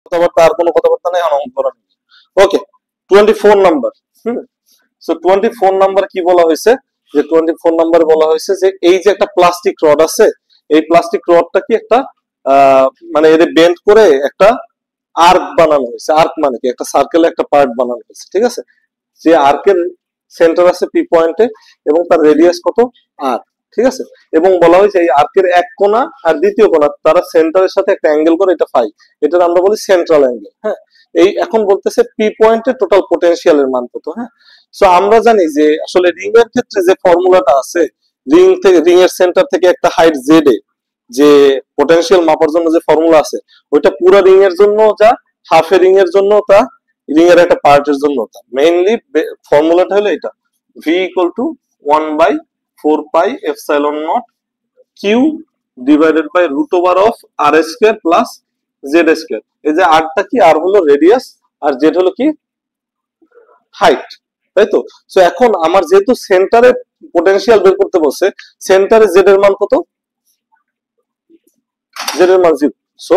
কথাবার্তা আর কোনো কথাবার্তা নাই, অঙ্ক করা। ওকে, 24 নাম্বার। সো 24 নাম্বার কি বলা হয়েছে, যে 24 নাম্বার বলা হয়েছে যে এই যে একটা প্লাস্টিক রড আছে, এই প্লাস্টিক রডটা কি একটা মানে এর বেন্ড করে একটা আর্ক বানানো হয়েছে। আর্ক মানে কি, একটা সার্কেলে একটা পার্ট বানানো হয়েছে, ঠিক আছে। যে আর্কের সেন্টার আছে পি পয়েন্টে এবং তার রেডিয়াস কত আর, ঠিক আছে। এবং বলা হয়েছে এই আর্কের এক কোণা আর দ্বিতীয় কোণা তারা সেন্টারের সাথে একটা অ্যাঙ্গেল করে, এটা ফাই, এটার আমরা বলি সেন্ট্রাল অ্যাঙ্গেল। হ্যাঁ, এই এখন বলতেছে পি পয়েন্টে টোটাল পোটেনশিয়ালের মান কত। হ্যাঁ, সো আমরা জানি যে আসলে রিং এর ক্ষেত্রে যে ফর্মুলাটা আছে, রিং এর সেন্টার থেকে একটা হাইট জেড এ যে পোটেনশিয়াল মাপার জন্য যে ফর্মুলা আছে, ওইটা পুরো রিং এর জন্য যা, হাফ এ রিং এর জন্য তা, রিং এর একটা পার্টের জন্য তা। মেইনলি ফর্মুলাটা হলো এটা, V equal to 1/4 pi epsilon naught Q divided by root over of R square plus Z square. এই যে আরটা কি, আর হলো রেডিয়াস আর জেড হলো কি হাইট, তাই তো। সো এখন আমার যেহেতু সেন্টারে পোটেনশিয়াল বের করতে বলছে, সেন্টারে জেড এর মান কত, জেড এর মান 0, so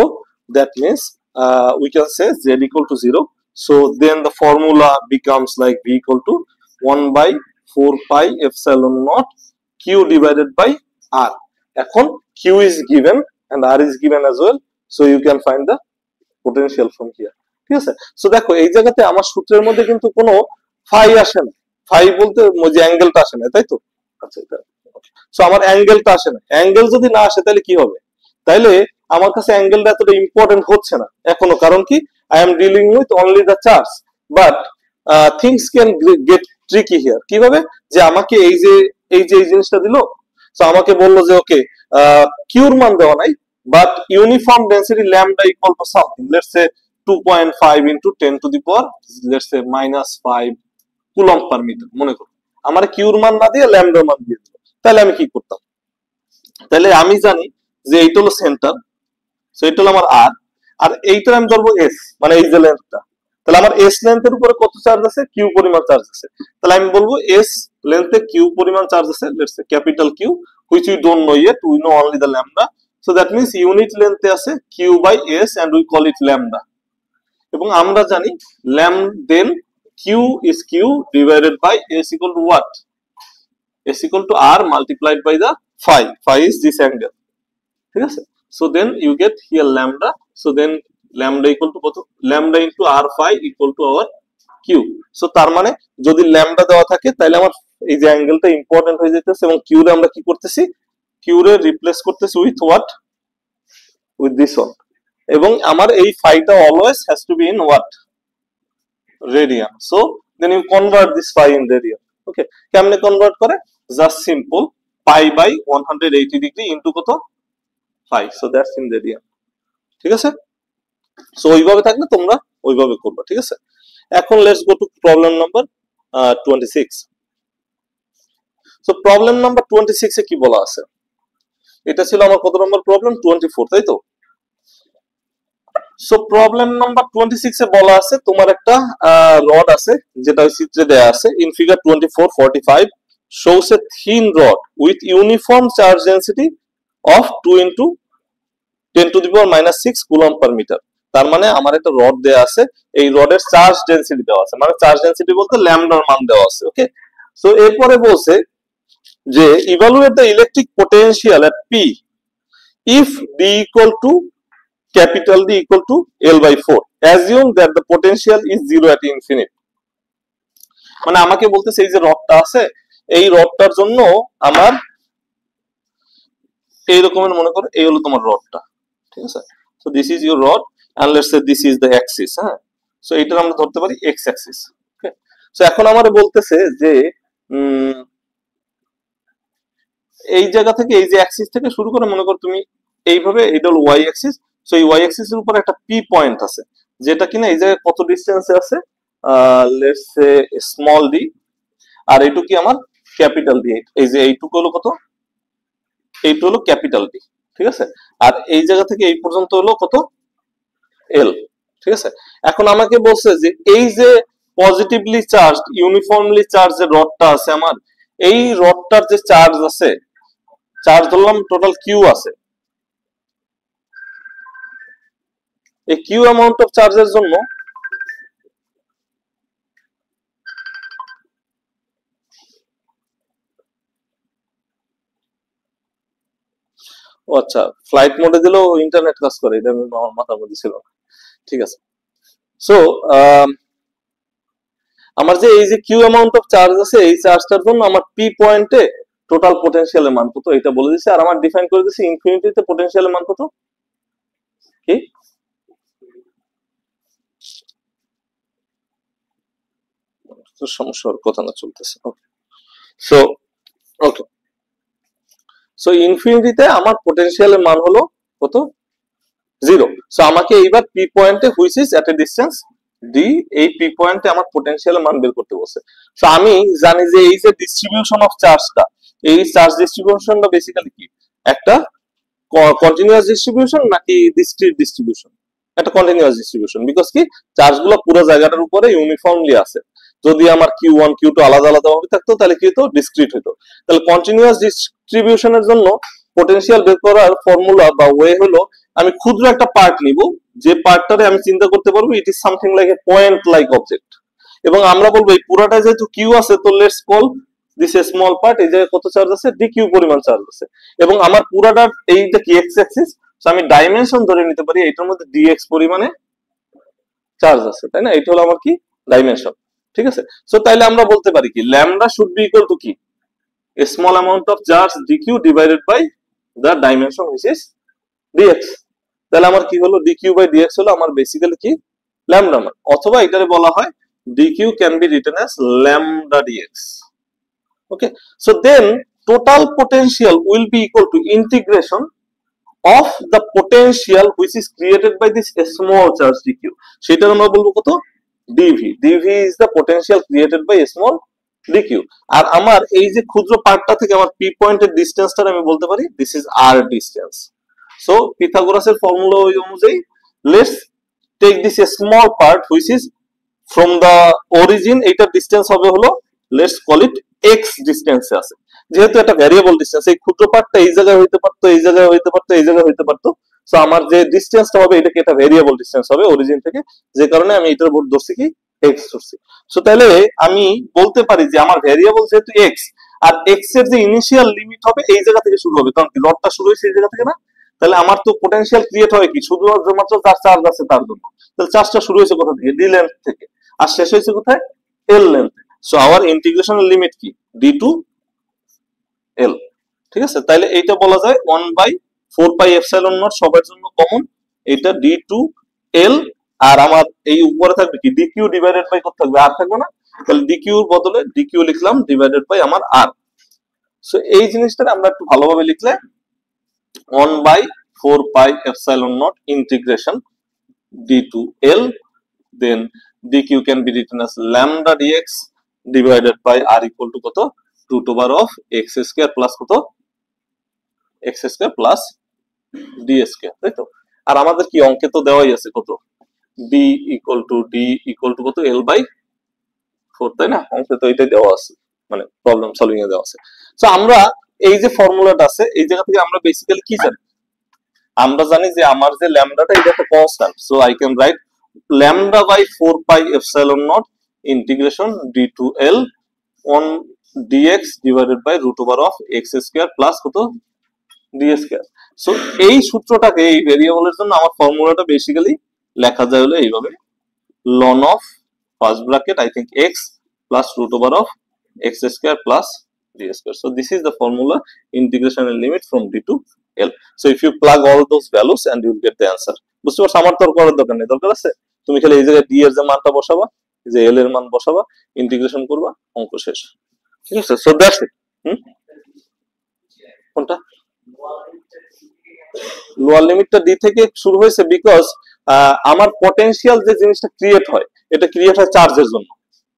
that means we can say z equal to 0. So then the formula becomes like v equal to 1/4 pi epsilon naught q divided by r. এখন q is given and r is given as well, so you can find the potential from here, ঠিক আছে। So দেখো এই জায়গাতে আমার সূত্রের মধ্যে কিন্তু কোনো ফাই আসে না, ফাই বলতে যে অ্যাঙ্গেলটা আসে না, তাই তো। আচ্ছা, এটা সো আমার অ্যাঙ্গেলটা আসে না, অ্যাঙ্গেল যদি না আসে তাহলে কি হবে, তাইলে আমার কাছে অ্যাঙ্গেলটা এতটা ইম্পর্টেন্ট হচ্ছে না এখনো, কারণ কি I am dealing with only the charge. But things can get tricky here. কিভাবে, যে আমাকে এই জিনিসটা দিল, সো আমাকে বললো যে ওকে কিউর মান দেওয়া নাই, but uniform density lambda equal to something, let's say 2.5 into 10 to the power let's say -5 coulomb per metre. মনে করো আমার কিউর মান না দিয়ে ল্যামডার মান দিয়ে দিল, তাহলে আমি কি করতাম, তাহলে আমি জানি যে এইটা হলো সেন্টার, সো এটা হলো আমার আর, আর এইটার আমি ধরবো এস, মানে এই যে লেন্থটা, তাহলে আমার এস লেন্থের উপরে কত চার্জ আছে, কিউ পরিমাণ চার্জ আছে, তাহলে আমি বলবো এস লেন্থে কিউ পরিমাণ চার্জ আছে, let's say capital Q, which we don't know yet, we know only the lambda, so that means unit লেন্থে আছে Q by S and we call it lambda. এবং আমরা জানি lambda Q is Q divided by S equal to what, S equal to R multiplied by the phi, phi is this angle, ঠিক আছে। So then you get here lambda, so then lambda equal to কত, lambda into r phi equal to our q. So তার মানে যদি lambda দেওয়া থাকে তাহলে আমার এই যে অ্যাঙ্গেলটা ইম্পর্টেন্ট হয়ে যেতেছে, এবং q রে আমরা কি করতেছি, q রে রিপ্লেস করতেছি with what, with this one, এবং আমার এই phi-টা always has to be in what, radian. So then you convert this phi in radian. Okay, কেমনে কনভার্ট করে, just simple pi by 180 degree into কত, 5, so that's in radian, ঠিক আছে। So ওইভাবে থাকলে তোমরা ওইভাবে করবে, ঠিক আছে। এখন let's go to problem number 26। So problem number 26 এ কি বলা আছে, এটা ছিল আমার কত নম্বর প্রবলেম, 24, তাই তো। সো প্রবলেম নাম্বার 26 এ বলা আছে তোমার একটা রড আছে, যেটা ওই চিত্রে দেয়া আছে, in figure 24:45 shows a thin rod with uniform charge density of 2 into 10 to the power -6 coulomb per metre. তার মানে আমার একটা রড দেয়া আছে, এই রডের চার্জ ডেনসিটি দেওয়া আছে, মানে চার্জ ডেনসিটি বলতে ল্যামডার মান দেওয়া আছে। ওকে, সো এরপরে বলছে যে evaluate the electric potential at P if D equal to capital D equal to L/4, assume that the potential is 0 at infinity. মানে আমাকে বলতেছে এই যে রডটা আছে, এই রডটার জন্য আমার এই রকমের, মনে করো এই হলো তোমার রডটা, ঠিক আছে। So this is your rod and let's say this is the axis. হ্যাঁ, সো এটা আমরা ধরতে পারি এক্স অ্যাক্সিস। ওকে, সো এখন আমারে বলতেছে যে এই জায়গা থেকে, এই যে অ্যাক্সিস থেকে শুরু করে মনে করো তুমি এইভাবে, এটা হলো ওয়াই অ্যাক্সিস, সো এই ওয়াই অ্যাক্সিসের উপর একটা পি পয়েন্ট আছে, যেটা কিনা এই জায়গায় কত ডিসটেন্সে আছে, লেটস সে স্মল ডি, আর এইটুকু কি আমার ক্যাপিটাল ডি, এই যে এইটুকু হলো কত, এইটু হলো ক্যাপিটাল ডি, ঠিক আছে। আর এই জায়গা থেকে এই পর্যন্ত হলো কত, এল, ঠিক আছে। এখন আমাকে বলছে যে এই যে পজিটিভলি চার্জ, ইউনিফর্মলি চার্জ যে রডটা আছে আমার, এই রডটার যে চার্জ আছে, চার্জ ধরলাম টোটাল কিউ আছে, এই কিউ অ্যামাউন্ট অফ চার্জের জন্য ও আচ্ছা, ফ্লাইট মোডে দিলেও ইন্টারনেট কাজ করে, এটা আমি আমার মাথার মধ্যে ছিল না। ঠিক আছে। সো আমার যে এই যে কিউ অ্যামাউন্ট অফ চার্জ আছে, এই চার্জটার জন্য আমার পি পয়েন্টে টোটাল পোটেনশিয়ালের মান কত এটা বলে দিচ্ছে, আর আমার ডিফাইন করে দিচ্ছে ইনফিনিটিতে পোটেনশিয়ালের মান কত কি। সমস্যার কথা না চলতেছে। ওকে, সো ওকে, সো ইনফিনিটিতে আমার পোটেনশিয়ালের মান হলো কত, 0। সো আমাকে এইবার পি পয়েন্টে which is at A distance D, এই পি পয়েন্টে আমার পোটেনশিয়ালের মান বের করতে বলছে। সো আমি জানি যে এই যে ডিস্ট্রিবিউশন অফ চার্জটা, এই চার্জ ডিস্ট্রিবিউশনটা বেসিক্যালি কি, একটা কন্টিনিউয়াস ডিস্ট্রিবিউশন নাকি ডিসক্রিট ডিস্ট্রিবিউশন? একটা কন্টিনিউয়াস ডিস্ট্রিবিউশন, বিকজ কি চার্জগুলো পুরো জায়গাটার উপরে ইউনিফর্মলি আছে। যদি আমার Q1 Q2 আলাদা আলাদা ভাবে থাকতো তাহলে কি হতো, ডিসক্রিট হতো। তাহলে কন্টিনিউয়াস ডিস্ট্রিবিউশনের জন্য পোটেনশিয়াল বের করার ফর্মুলা বা ওয়ে হলো, আমি ক্ষুদ্র একটা পার্ট নিব, যে পার্টটারে আমি চিন্তা করতে পারবো it is something like a point like object, এবং আমরা বলবো এই পুরাটা যেহেতু কিউ আছে, তো let's call this a small part, এই জায়গায় কত চার্জ আছে, ডি কিউ পরিমাণ চার্জ আছে, এবং আমার পুরাটা এইটা কি এক্স অ্যাক্সিস, সো আমি ডাইমেনশন ধরে নিতে পারি এইটার মধ্যে ডিএক্স পরিমাণে চার্জ আছে, তাই না? এটা হলো আমার কি, ডাইমেনশন। ঠিক আছে। সো তাইলে আমরা বলতে পারি কি, lambda should be equal to কি, a small amount of charge dq divided by the dimension which is dx। তাহলে আমার কি হলো, dq by dx হলো আমার বেসিক্যালি কি, ল্যামডা মান, অথবা এটারে বলা হয় dq can be written as lambda dx। Okay, so then total potential will be equal to integration of the potential which is created by this small charge dq, সেটা আমরা বলবো কত, dv। dv is the potential created by a small dq। আর আমার এই যে ক্ষুদ্র পার্টটা থেকে আমার পি পয়েন্টের ডিসটেন্সটা আমি বলতে পারি this is R distance. So পিথাগোরাসের ফর্মুলা ওই অনুযায়ী, let's take this a small part which is from the origin, এইটার ডিসটেন্স হবে হলো, লেটস কল ইট এক্স ডিসটেন্সে আছে, যেহেতু এটা ভ্যারিয়েবল ডিসটেন্স, এই ক্ষুদ্র পার্টটা এই জায়গায় হইতে পারতো, এই জায়গায় হইতে পারতো, এই জায়গায় হইতে পারতো। সো আমার যে ডিসটেন্সটা হবে এটাকে একটা ভ্যারিয়েবল ডিসটেন্স হবে অরিজিন থেকে, যে কারণে আমি এটার উপর ধরছি কি, এক্স ধরছি। সো তাহলে আমি বলতে পারি যে আমার ভ্যারিয়েবল যেহেতু এক্স, আর এক্স এর যে ইনিশিয়াল লিমিট হবে এই জায়গা থেকে শুরু হবে, কারণ কি রডটা শুরু হয়েছে এই জায়গা থেকে না, তাহলে আমার তো পোটেনশিয়াল ক্রিয়েট হয় কি, শুধুমাত্র যার চার্জ আছে তার জন্য, তাহলে চার্জটা শুরু হয়েছে কোথা থেকে, ডি লেন্থ থেকে, আর শেষ হয়েছে কোথায়, এল লেন্থ। সো আওয়ার ইন্টিগ্রেশনের লিমিট কি, ডি টু এল। ঠিক আছে, তাইলে এইটা বলা যায় 1/4πε0 সবার জন্য কমন, এটা ডি টু এল, আর আমার এই উপরে থাকবে কি, ডিকিউ ডিভাইডেড বাই কত থাকবে, আর থাকবে না, তাহলে ডিকিউর বদলে ডিকিউ লিখলাম ডিভাইডেড বাই আমার আর। সো এই জিনিসটা আমরা একটু ভালোভাবে লিখলে 1/4πε0 integration D to L, then dq can be written as lambda dx divided by r equal to কত, 2 x square plus কত, x square plus d square, তাই তো? আর আমাদের কি অঙ্কে তো দেওয়াই আছে কত, b equal to d equal to কত, l by 4, তাই না? অঙ্কে তো এটাই দেওয়া আছে, মানে প্রবলেম সলভিং এ দেওয়া আছে। সো আমরা এই যে ফর্মুলাটা আছে এই জায়গা থেকে আমরা বেসিক্যালি কি জানি, আমরা জানি যে আমার যে ল্যামডাটা এটা একটা constant, so I can write lambda by 4πε0 integration d to l on dx divided by √x square plus কত, d square। সো এই সূত্রটাকে এই ভেরিয়েবলের জন্য আমার ফর্মুলাটা বেসিক্যালি লেখা যায় হলো এইভাবে, ln of first bracket I think x plus √x square plus d square। So this is the formula, integration and limit from d to l। So if you plug all those values and you will get the answer। বুঝতে পারছো, আমার তো করার দরকার নেই, দরকার আছে তুমি খালি এই জায়গায় ডি এর যে মানটা বসাবা, যে এল এর মান বসাবা, ইন্টিগ্রেশন করবা, অঙ্ক শেষ। ঠিক আছে, সো দ্যাটস ইট। কোনটা লোয়ার লিমিটটা ডি থেকে শুরু হয়েছে, বিকজ আমার পটেনশিয়াল যে জিনিসটা ক্রিয়েট হয় এটা ক্রিয়েট হয় চার্জের জন্য,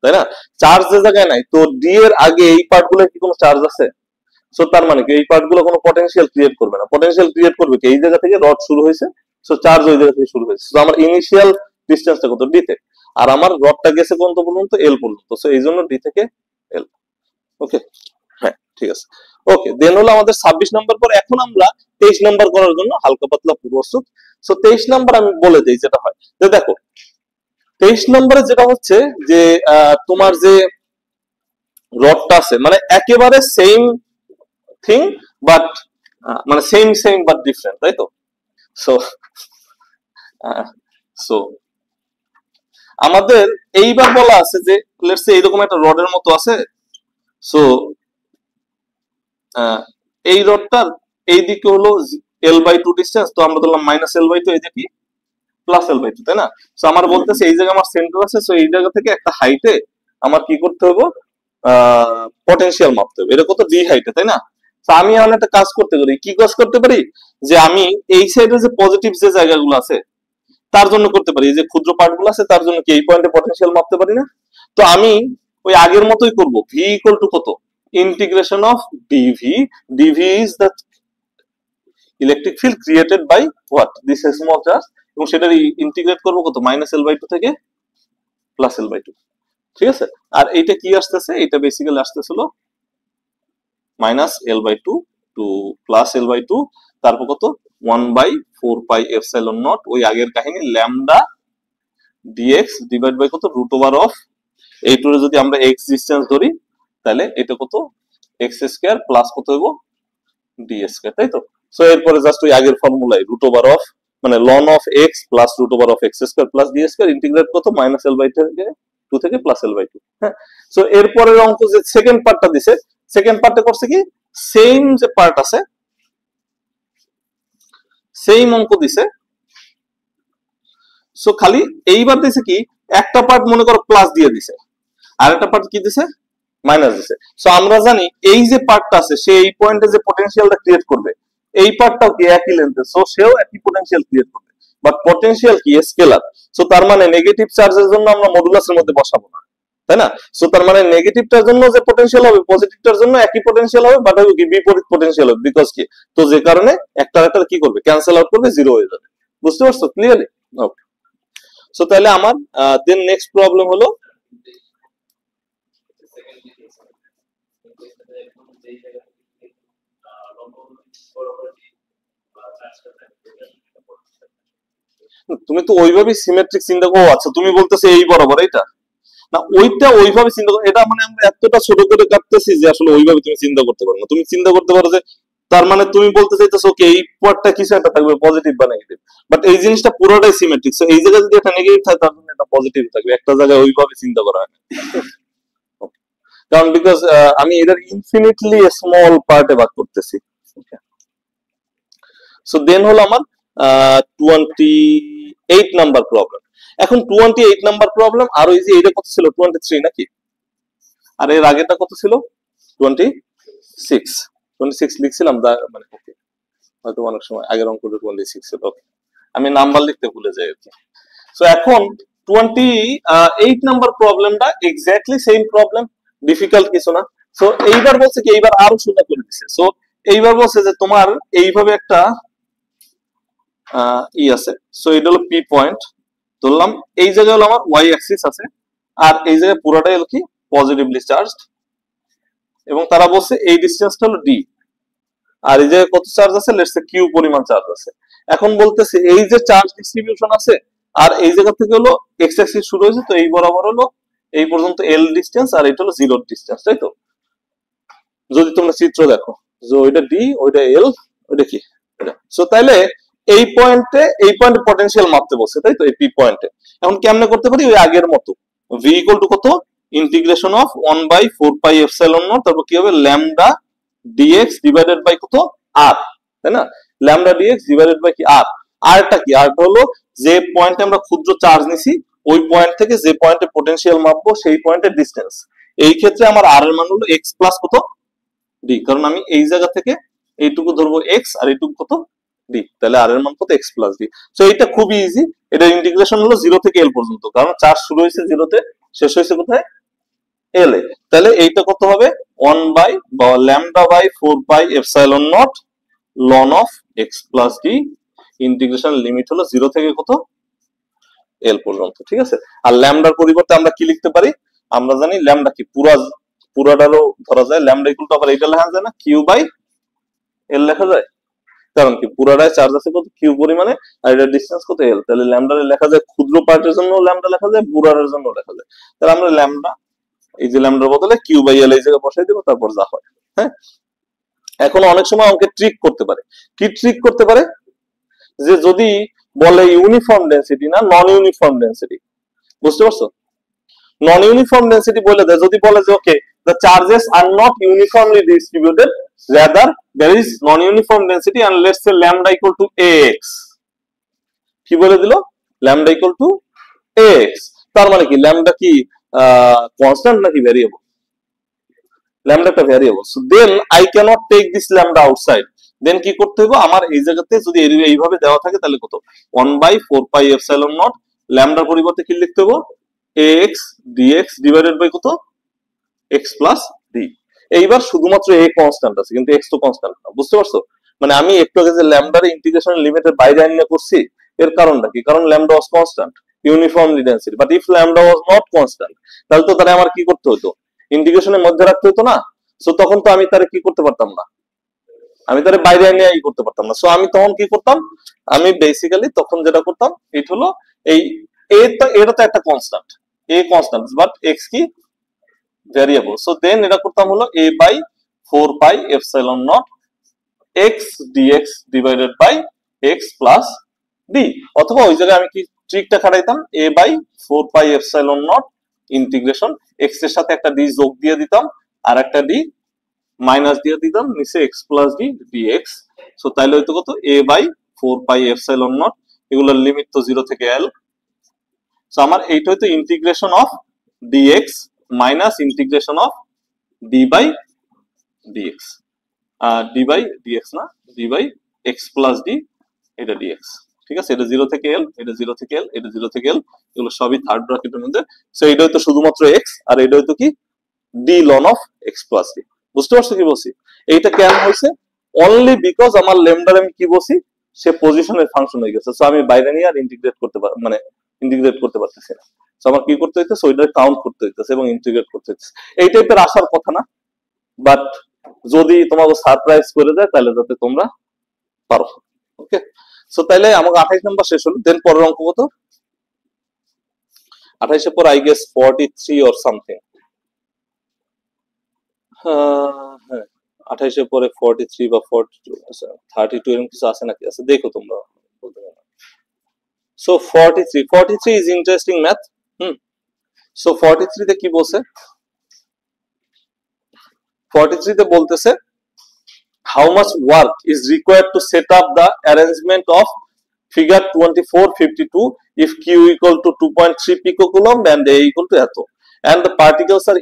তাই না? চার্জ যে জায়গায় নাই, তো ডি এর আগে এই পার্ট গুলো কি কোনো চার্জ আছে? সো তার মানে কি এই পার্ট গুলো কোনো পটেনশিয়াল ক্রিয়েট করবে না, পটেনশিয়াল ক্রিয়েট করবে কি, এই জায়গা থেকে রড শুরু হয়েছে, সো চার্জ ওই জায়গা থেকে শুরু হয়েছে। সো আমার ইনিশিয়াল ডিসটেন্সটা কত, ডি তে, আর আমার রডটা গেছে কোন পর্যন্ত, এল পর্যন্ত, সো এই জন্য ডি থেকে এল। ওকে, হ্যাঁ। ঠিক আছে, ওকে। দেন হলো আমাদের 26 নাম্বার পর, এখন আমরা 23 নাম্বার করার জন্য হালকা পাতলা প্রস্তুত। সো 23 নাম্বার আমি বলে দিই যেটা হয়, যে দেখো 23 নম্বরে যেটা হচ্ছে যে তোমার যে রডটা আছে মানে একেবারে সেম থিং বাট মানে সেম বাট ডিফারেন্ট, তাই তো? সো সো আমাদের এইবার বলা আছে যে লেটস সে এইরকম একটা রডের মতো আছে। সো এই রডটার এই দিকে হলো L/2 ডিসটেন্স, তো আমরা ধরলাম -L/2, এই দিকে +L/2, তাই না? সো আমার বলতেছে এই জায়গায় আমার সেন্টার আছে, সো এই জায়গা থেকে একটা হাইটে আমার কি করতে হবে, পটেনশিয়াল মাপতে হবে। এটা কত, ডি হাইটে, তাই না? তো আমি এখন একটা কাজ করতে পারি, কি কাজ করতে পারি, যে আমি এই সাইডে যে পজিটিভ যে জায়গাগুলো আছে তার জন্য করতে পারি, যে ক্ষুদ্র পার্ট গুলো আছে তার জন্য কি এই পয়েন্টে পটেনশিয়াল মাপতে পারি না? তো আমি ওই আগের মতোই করব, ভি ইকুয়াল টু কত, integration of dV. DV is the electric field created by what, this small charge, এবং সেটার ইন্টিগ্রেট করব কত, -L/2 থেকে +L/2, ঠিক আছে? আর এইটা কি আসতেছে, এটা বেসিক্যালি আসতেছিল -L/2 টু +L/2, তারপর কত, 1/4πε0, ওই আগের কাহিনী, ল্যামডা dx ডিভাইড বাই কত, √of এইটুরে যদি আমরা x ডিসটেন্স ধরি তাহলে এটা কত, x² প্লাস কত হইব, d², তাই তো? সো এরপরে জাস্ট ওই আগের ফর্মুলাই √of মানে ln of x plus √of x² plus d² integrate কত, -L/2 থেকে +L/2। হ্যাঁ, সো এরপরের অঙ্ক যে সেকেন্ড পার্টটা দিছে, সেকেন্ড পার্টে করছে কি, সেম যে পার্ট আছে সেম অঙ্ক দিছে। সো খালি এইবার দিছে কি, একটা পার্ট মনে করো প্লাস দিয়ে দিছে, আর একটা পার্ট কি দিছে, মাইনাস দিছে। সো আমরা জানি এই যে পার্টটা আছে সে এই পয়েন্টে যে পটেনশিয়ালটা ক্রিয়েট করবে, এই পার্টটাও কি একই লেন্থে, সো সেও একই পটেনশিয়াল ক্রিয়েট করবে, বাট পটেনশিয়াল কি স্কেলার। সো তার মানে নেগেটিভ চার্জের জন্য আমরা মডুলাসের মধ্যে বসাবো না, তাই না? সো তার মানে নেগেটিভটার জন্য যে পটেনশিয়াল হবে, পজিটিভটার জন্য একই পটেনশিয়াল হবে, বাট হবে কি বিপরীত পটেনশিয়াল হবে, বিকজ কি, তো যে কারণে একটা একটা কি করবে, ক্যান্সেল আউট করবে, জিরো হয়ে যাবে। বুঝতে পারছো ক্লিয়ারলি? ওকে। সো তাহলে আমার দেন নেক্সট প্রবলেম হলো, তুমি তো ওইভাবে সিমেট্রিক চিন্তা করো। আচ্ছা তুমি বলতেছো এই বরাবর এটা না, ওইটা ওইভাবে চিন্তা করো, এটা মানে আমরা এতটা ছোট করে কাটতেছি যে আসলে ওইভাবে তুমি চিন্তা করতে পারো না। তুমি চিন্তা করতে পারো যে তার মানে তুমি বলতে চাইতেছো ওকে এই পার্টটা কিছু একটা থাকবে পজিটিভ বা নেগেটিভ, বাট এই জিনিসটা পুরোটাই সিমেট্রিক। সো এই জায়গায় যদি একটা নেগেটিভ থাকে তার জন্য একটা পজিটিভ থাকবে, একটা জায়গায় ওইভাবে চিন্তা করা হয় না। কারণ বিকজ আমি এটার ইনফিনিটলি স্মল পার্টে ভাগ করতেছি। সো দেন হলো আমার 28 নাম্বার প্রবলেম। এখন 28 নাম্বার প্রবলেম, আর ওই যে এটা কত ছিল, 23 নাকি, আর এর আগেটা কত ছিল, 26 লিখছিলাম, মানে ওকে, হয়তো অনেক সময় আগের অঙ্কটা 26 ছিল, ওকে, আমি নাম্বার লিখতে ভুলে যাই আর কি। সো এখন 28 নাম্বার প্রবলেমটা এক্স্যাক্টলি সেম প্রবলেম, ডিফিকাল্ট কিছু না। সো এইবার বলছে কি, এইবার আরো সোজা করে দিছে। সো এইবার বলছে যে তোমার এইভাবে একটা ই আছে, সো এটা হলো পি পয়েন্ট ধরলাম, এই জায়গায় হলো আমার ওয়াই অ্যাক্সিস আছে, আর এই জায়গায় পুরোটাই হলো কি পজিটিভলি চার্জড, এবং তারা বলছে এই ডিসটেন্সটা হলো ডি, আর এই জায়গায় কত চার্জ আছে, লেটস সে কিউ পরিমাণ চার্জ আছে। এখন বলতেছে এই যে চার্জ ডিস্ট্রিবিউশন আছে, আর এই জায়গা থেকে হলো এক্স অ্যাক্সিস শুরু হয়েছে, তো এই বরাবর হলো এই পর্যন্ত এল ডিসটেন্স, আর এটা হলো জিরো ডিসটেন্স, তাই তো? যদি তোমরা চিত্র দেখো যে ওইটা ডি, ওইটা এল, ওইটা কি এটা। সো তাইলে এই পয়েন্টে পটেনশিয়াল মাপতে বলছে, তাই তো, এই পি পয়েন্টে। এখন কেমনে করতে পারি, ওই আগের মতো, ভি ইকুয়াল টু কত, ইন্টিগ্রেশন অফ 1/4πε0, তারপর কি হবে, ল্যামডা ডিএক্স ডিভাইডেড বাই কত, আর, তাই না? ল্যামডা ডিএক্স ডিভাইডেড বাই কি, আর। আরটা কি, আরটা হলো যে পয়েন্টে আমরা ক্ষুদ্র চার্জ নিছি ওই পয়েন্ট থেকে যে পয়েন্টে পটেনশিয়াল মাপবো সেই পয়েন্টের ডিসটেন্স। এই ক্ষেত্রে আমার আর এর মান হলো এক্স প্লাস কত, ডি, কারণ আমি এই জায়গা থেকে এইটুকু ধরবো এক্স আর এইটুকু কত, ডি, তাহলে আর এর মান কত, এক্স প্লাস ডি। সো এটা খুবই ইজি, এটা ইন্টিগ্রেশন হলো 0 থেকে এল পর্যন্ত, কারণ চার্জ শুরু হয়েছে 0-তে, শেষ হয়েছে কোথায়, এল এ। তাহলে এইটা কত হবে, 1 বাই বা lambda by 4πε0 ln of X plus D, integration limit হলো 0 থেকে কত, এল পর্যন্ত, ঠিক আছে? আর ল্যামডার পরিবর্তে আমরা কি লিখতে পারি, আমরা জানি ল্যামডা কি পুরা পুরাটারও ধরা যায়, ল্যামডা ইকুয়াল টু আবার এটা লেখা যায় না, কিউ বাই এল লেখা যায়। কারণ কি পুরাটায় চার্জ আছে কত কিউ পরিমাণে, আর এটার ডিসটেন্স কত এল। তাহলে ল্যামডা লেখা যায় ক্ষুদ্র পার্টের জন্য ল্যামডা লেখা যায়, পুরাটার জন্য লেখা যায়। তাহলে আমরা ল্যামডা এই যে ল্যামডার বদলে কিউ বাই এল এই জায়গায় বসাই দেবো, তারপর যা হয়। হ্যাঁ, এখন অনেক সময় অঙ্কে ট্রিক করতে পারে। কি ট্রিক করতে পারে, যে যদি বলে ইউনিফর্ম ডেন্সিটি না নন ইউনিফর্ম ডেন্সিটি, বুঝতে পারছো? নন ইউনিফর্ম ডেন্সিটি বলে দেয়, যদি বলে যে ওকে the charges are not uniformly distributed, rather there is non-uniform density and let's say lambda equal to ax, কি বলে দিল, lambda equal to ax, তার মানে কি lambda কি কনস্ট্যান্ট নাকি ভ্যারিয়েবল? lambda একটা variable, so then I cannot take this lambda outside, then কি করতে হবে, আমার এই জায়গাতে যদি এইভাবে দেওয়া থাকে তাহলে কত 1/4 pi epsilon naught, lambda পরিবর্তে কি লিখতে হবে, ax dx divided by কত x plus d। এইবার শুধুমাত্র a কনস্ট্যান্ট আছে কিন্তু x তো কনস্ট্যান্ট না, বুঝতে পারছো? মানে আমি একটু আগে যে ল্যামডার ইন্টিগ্রেশন লিমিটের বাইরে আনিয়ে করছি, এর কারণটা কি, কারণ lambda was constant uniformly density, but if lambda was not constant তাহলে তো তারে আমার কি করতে হতো, ইন্টিগ্রেশনের মধ্যে রাখতে হতো না। সো তখন তো আমি তারে কি করতে পারতাম না, আমি তারে বাইরে আনিয়ে করতে পারতাম না। সো আমি তখন কি করতাম, আমি বেসিক্যালি তখন যেটা করতাম এটা হলো এই এটা তো একটা constant, a constant but x কি ভ্যারিয়েবল, সো দেন এটা করতাম হলো a by 4 pi epsilon naught x dx divided by x plus d, অথবা ওই জায়গায় আমি কি ট্রিকটা খাটাইতাম, a by 4 pi epsilon naught integration x এর সাথে একটা d যোগ দিয়ে দিতাম আর একটা d মাইনাস দিয়ে দিতাম নিচে x plus d dx। So তাইলে হয়তো কত a by 4 pi epsilon naught, এগুলোর লিমিট তো 0 থেকে l, সো আমার এইটা হয়তো integration of dx minus integration of d by dx, d by dx না d by x plus d, এটা dx, ঠিক আছে? এটা 0 থেকে l, এটা 0 থেকে l, এটা 0 থেকে l, এগুলো সবই থার্ড ব্র্যাকেটের মধ্যে। সো এটা হয়তো শুধুমাত্র x আর এটা হয়তো কি d ln of x plus d, বুঝতে পারছো কি বলছি? এইটা কেন হয়েছে, অনলি বিকজ আমার ল্যামডার আমি কি বলছি, সে পজিশনের ফাংশন হয়ে গেছে, সো আমি বাইরে নিয়ে আর ইন্টিগ্রেট করতে মানে ইন্টিগ্রেট করতে পারতেছি না। সো আমার কি করতে হইতেছে, ওইটার কাউন্ট করতে হইতেছে এবং ইন্টিগ্রেট করতে হইতেছে। এই টাইপের আসার কথা না, বাট যদি তোমাকে সারপ্রাইজ করে দেয় তাহলে যাতে তোমরা পারো। ওকে, সো তাইলে আমাকে 28 নাম্বার শেষ হলো। দেন পরের অঙ্ক কত, 28 এর পর আই গেস 43 অর সামথিং, হ্যাঁ 28 এর পরে 43 বা 42 আচ্ছা 32 এরকম কিছু আছে নাকি, আচ্ছা দেখো তোমরা বলতে পারো। So 43 is interesting math. So 43 তে কি বলছে, 43 তে বলতেছে how much work is required to set up the arrangement of figure 2452 if q equal to 2.3 picocoulomb and a equal to eto, and the particles are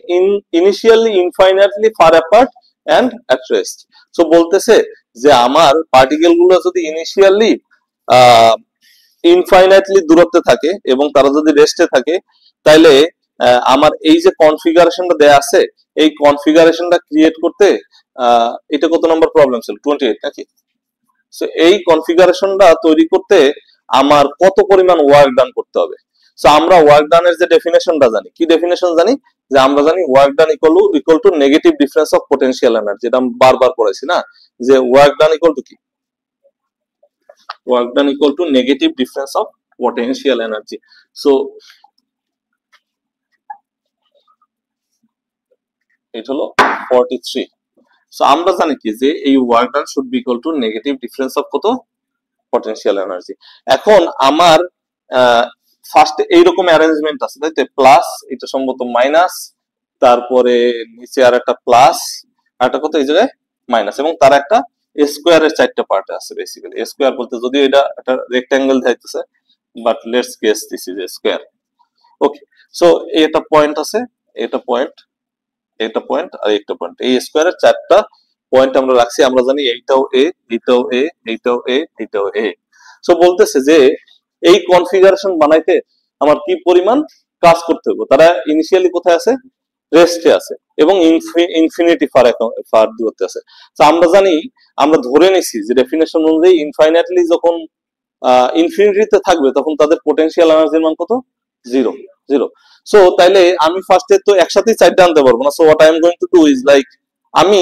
initially infinitely far apart and at rest। so বলতেছে যে আমার particle গুলো যদি initially infinitely দূরত্বে থাকে এবং তারা যদি রেস্টে থাকে, তাইলে আমার এই যে কনফিগারেশনটা দেয়া আছে এই কনফিগারেশনটা ক্রিয়েট করতে এটা কত নম্বর প্রবলেম ছিল, 28 নাকি? সো এই কনফিগারেশনটা তৈরি করতে আমার কত পরিমাণ ওয়ার্ক ডান করতে হবে। সো আমরা ওয়ার্ক ডানের যে ডেফিনেশনটা জানি, কি ডেফিনেশন জানি, যে আমরা জানি work done equal to negative difference of potential energy, এটা আমরা বারবার পড়াইছি না, যে ওয়ার্ক ডান ইকুয়াল টু কি, work done equal to negative difference of potential energy. So এটা হলো 43। সো আমরা জানি কি যে এই work done should be equal two negative difference of কত, পটেনশিয়াল এনার্জি। এখন আমার ফার্স্টে এইরকম অ্যারেঞ্জমেন্ট আছে তাই তো, প্লাস এটা সম্ভবত মাইনাস, তারপরে নিচে আর একটা প্লাস আর একটা কত এই জায়গায় মাইনাস, এবং তার একটা স্কোয়ারের 4টা পার্ট আছে। বেসিক্যালি স্কোয়ার বলতে যদিও এটা একটা রেক্ট্যাঙ্গেল দেখাইতেছে, but let's guess this is a square. Okay, so এটা পয়েন্ট আছে, এটা পয়েন্ট, এটা পয়েন্ট আর একটা পয়েন্ট, এই স্কোয়ারের 4টা পয়েন্ট আমরা রাখছি। আমরা জানি এইটাও এ, এইটাও এ, এইটাও এ, এইটাও এ। সো বলতেছে যে এই কনফিগারেশন বানাইতে আমার কি পরিমাণ কাজ করতে হবে। তারা ইনিশিয়ালি কোথায় আছে, রেস্টে আছে এবং ইনফিনিটি ফার দূরত্বে আছে। তো আমরা জানি, আমরা ধরে নিছি যে ডেফিনেশন অনুযায়ী ইনফাইনাইটলি যখন ইনফিনিটিতে থাকবে তখন তাদের পোটেনশিয়াল এনার্জির মান কত, 0। 0. সো তাইলে আমি ফার্স্টে তো একসাথে চারটা আনতে পারবো না। So what I am going to do is like, আমি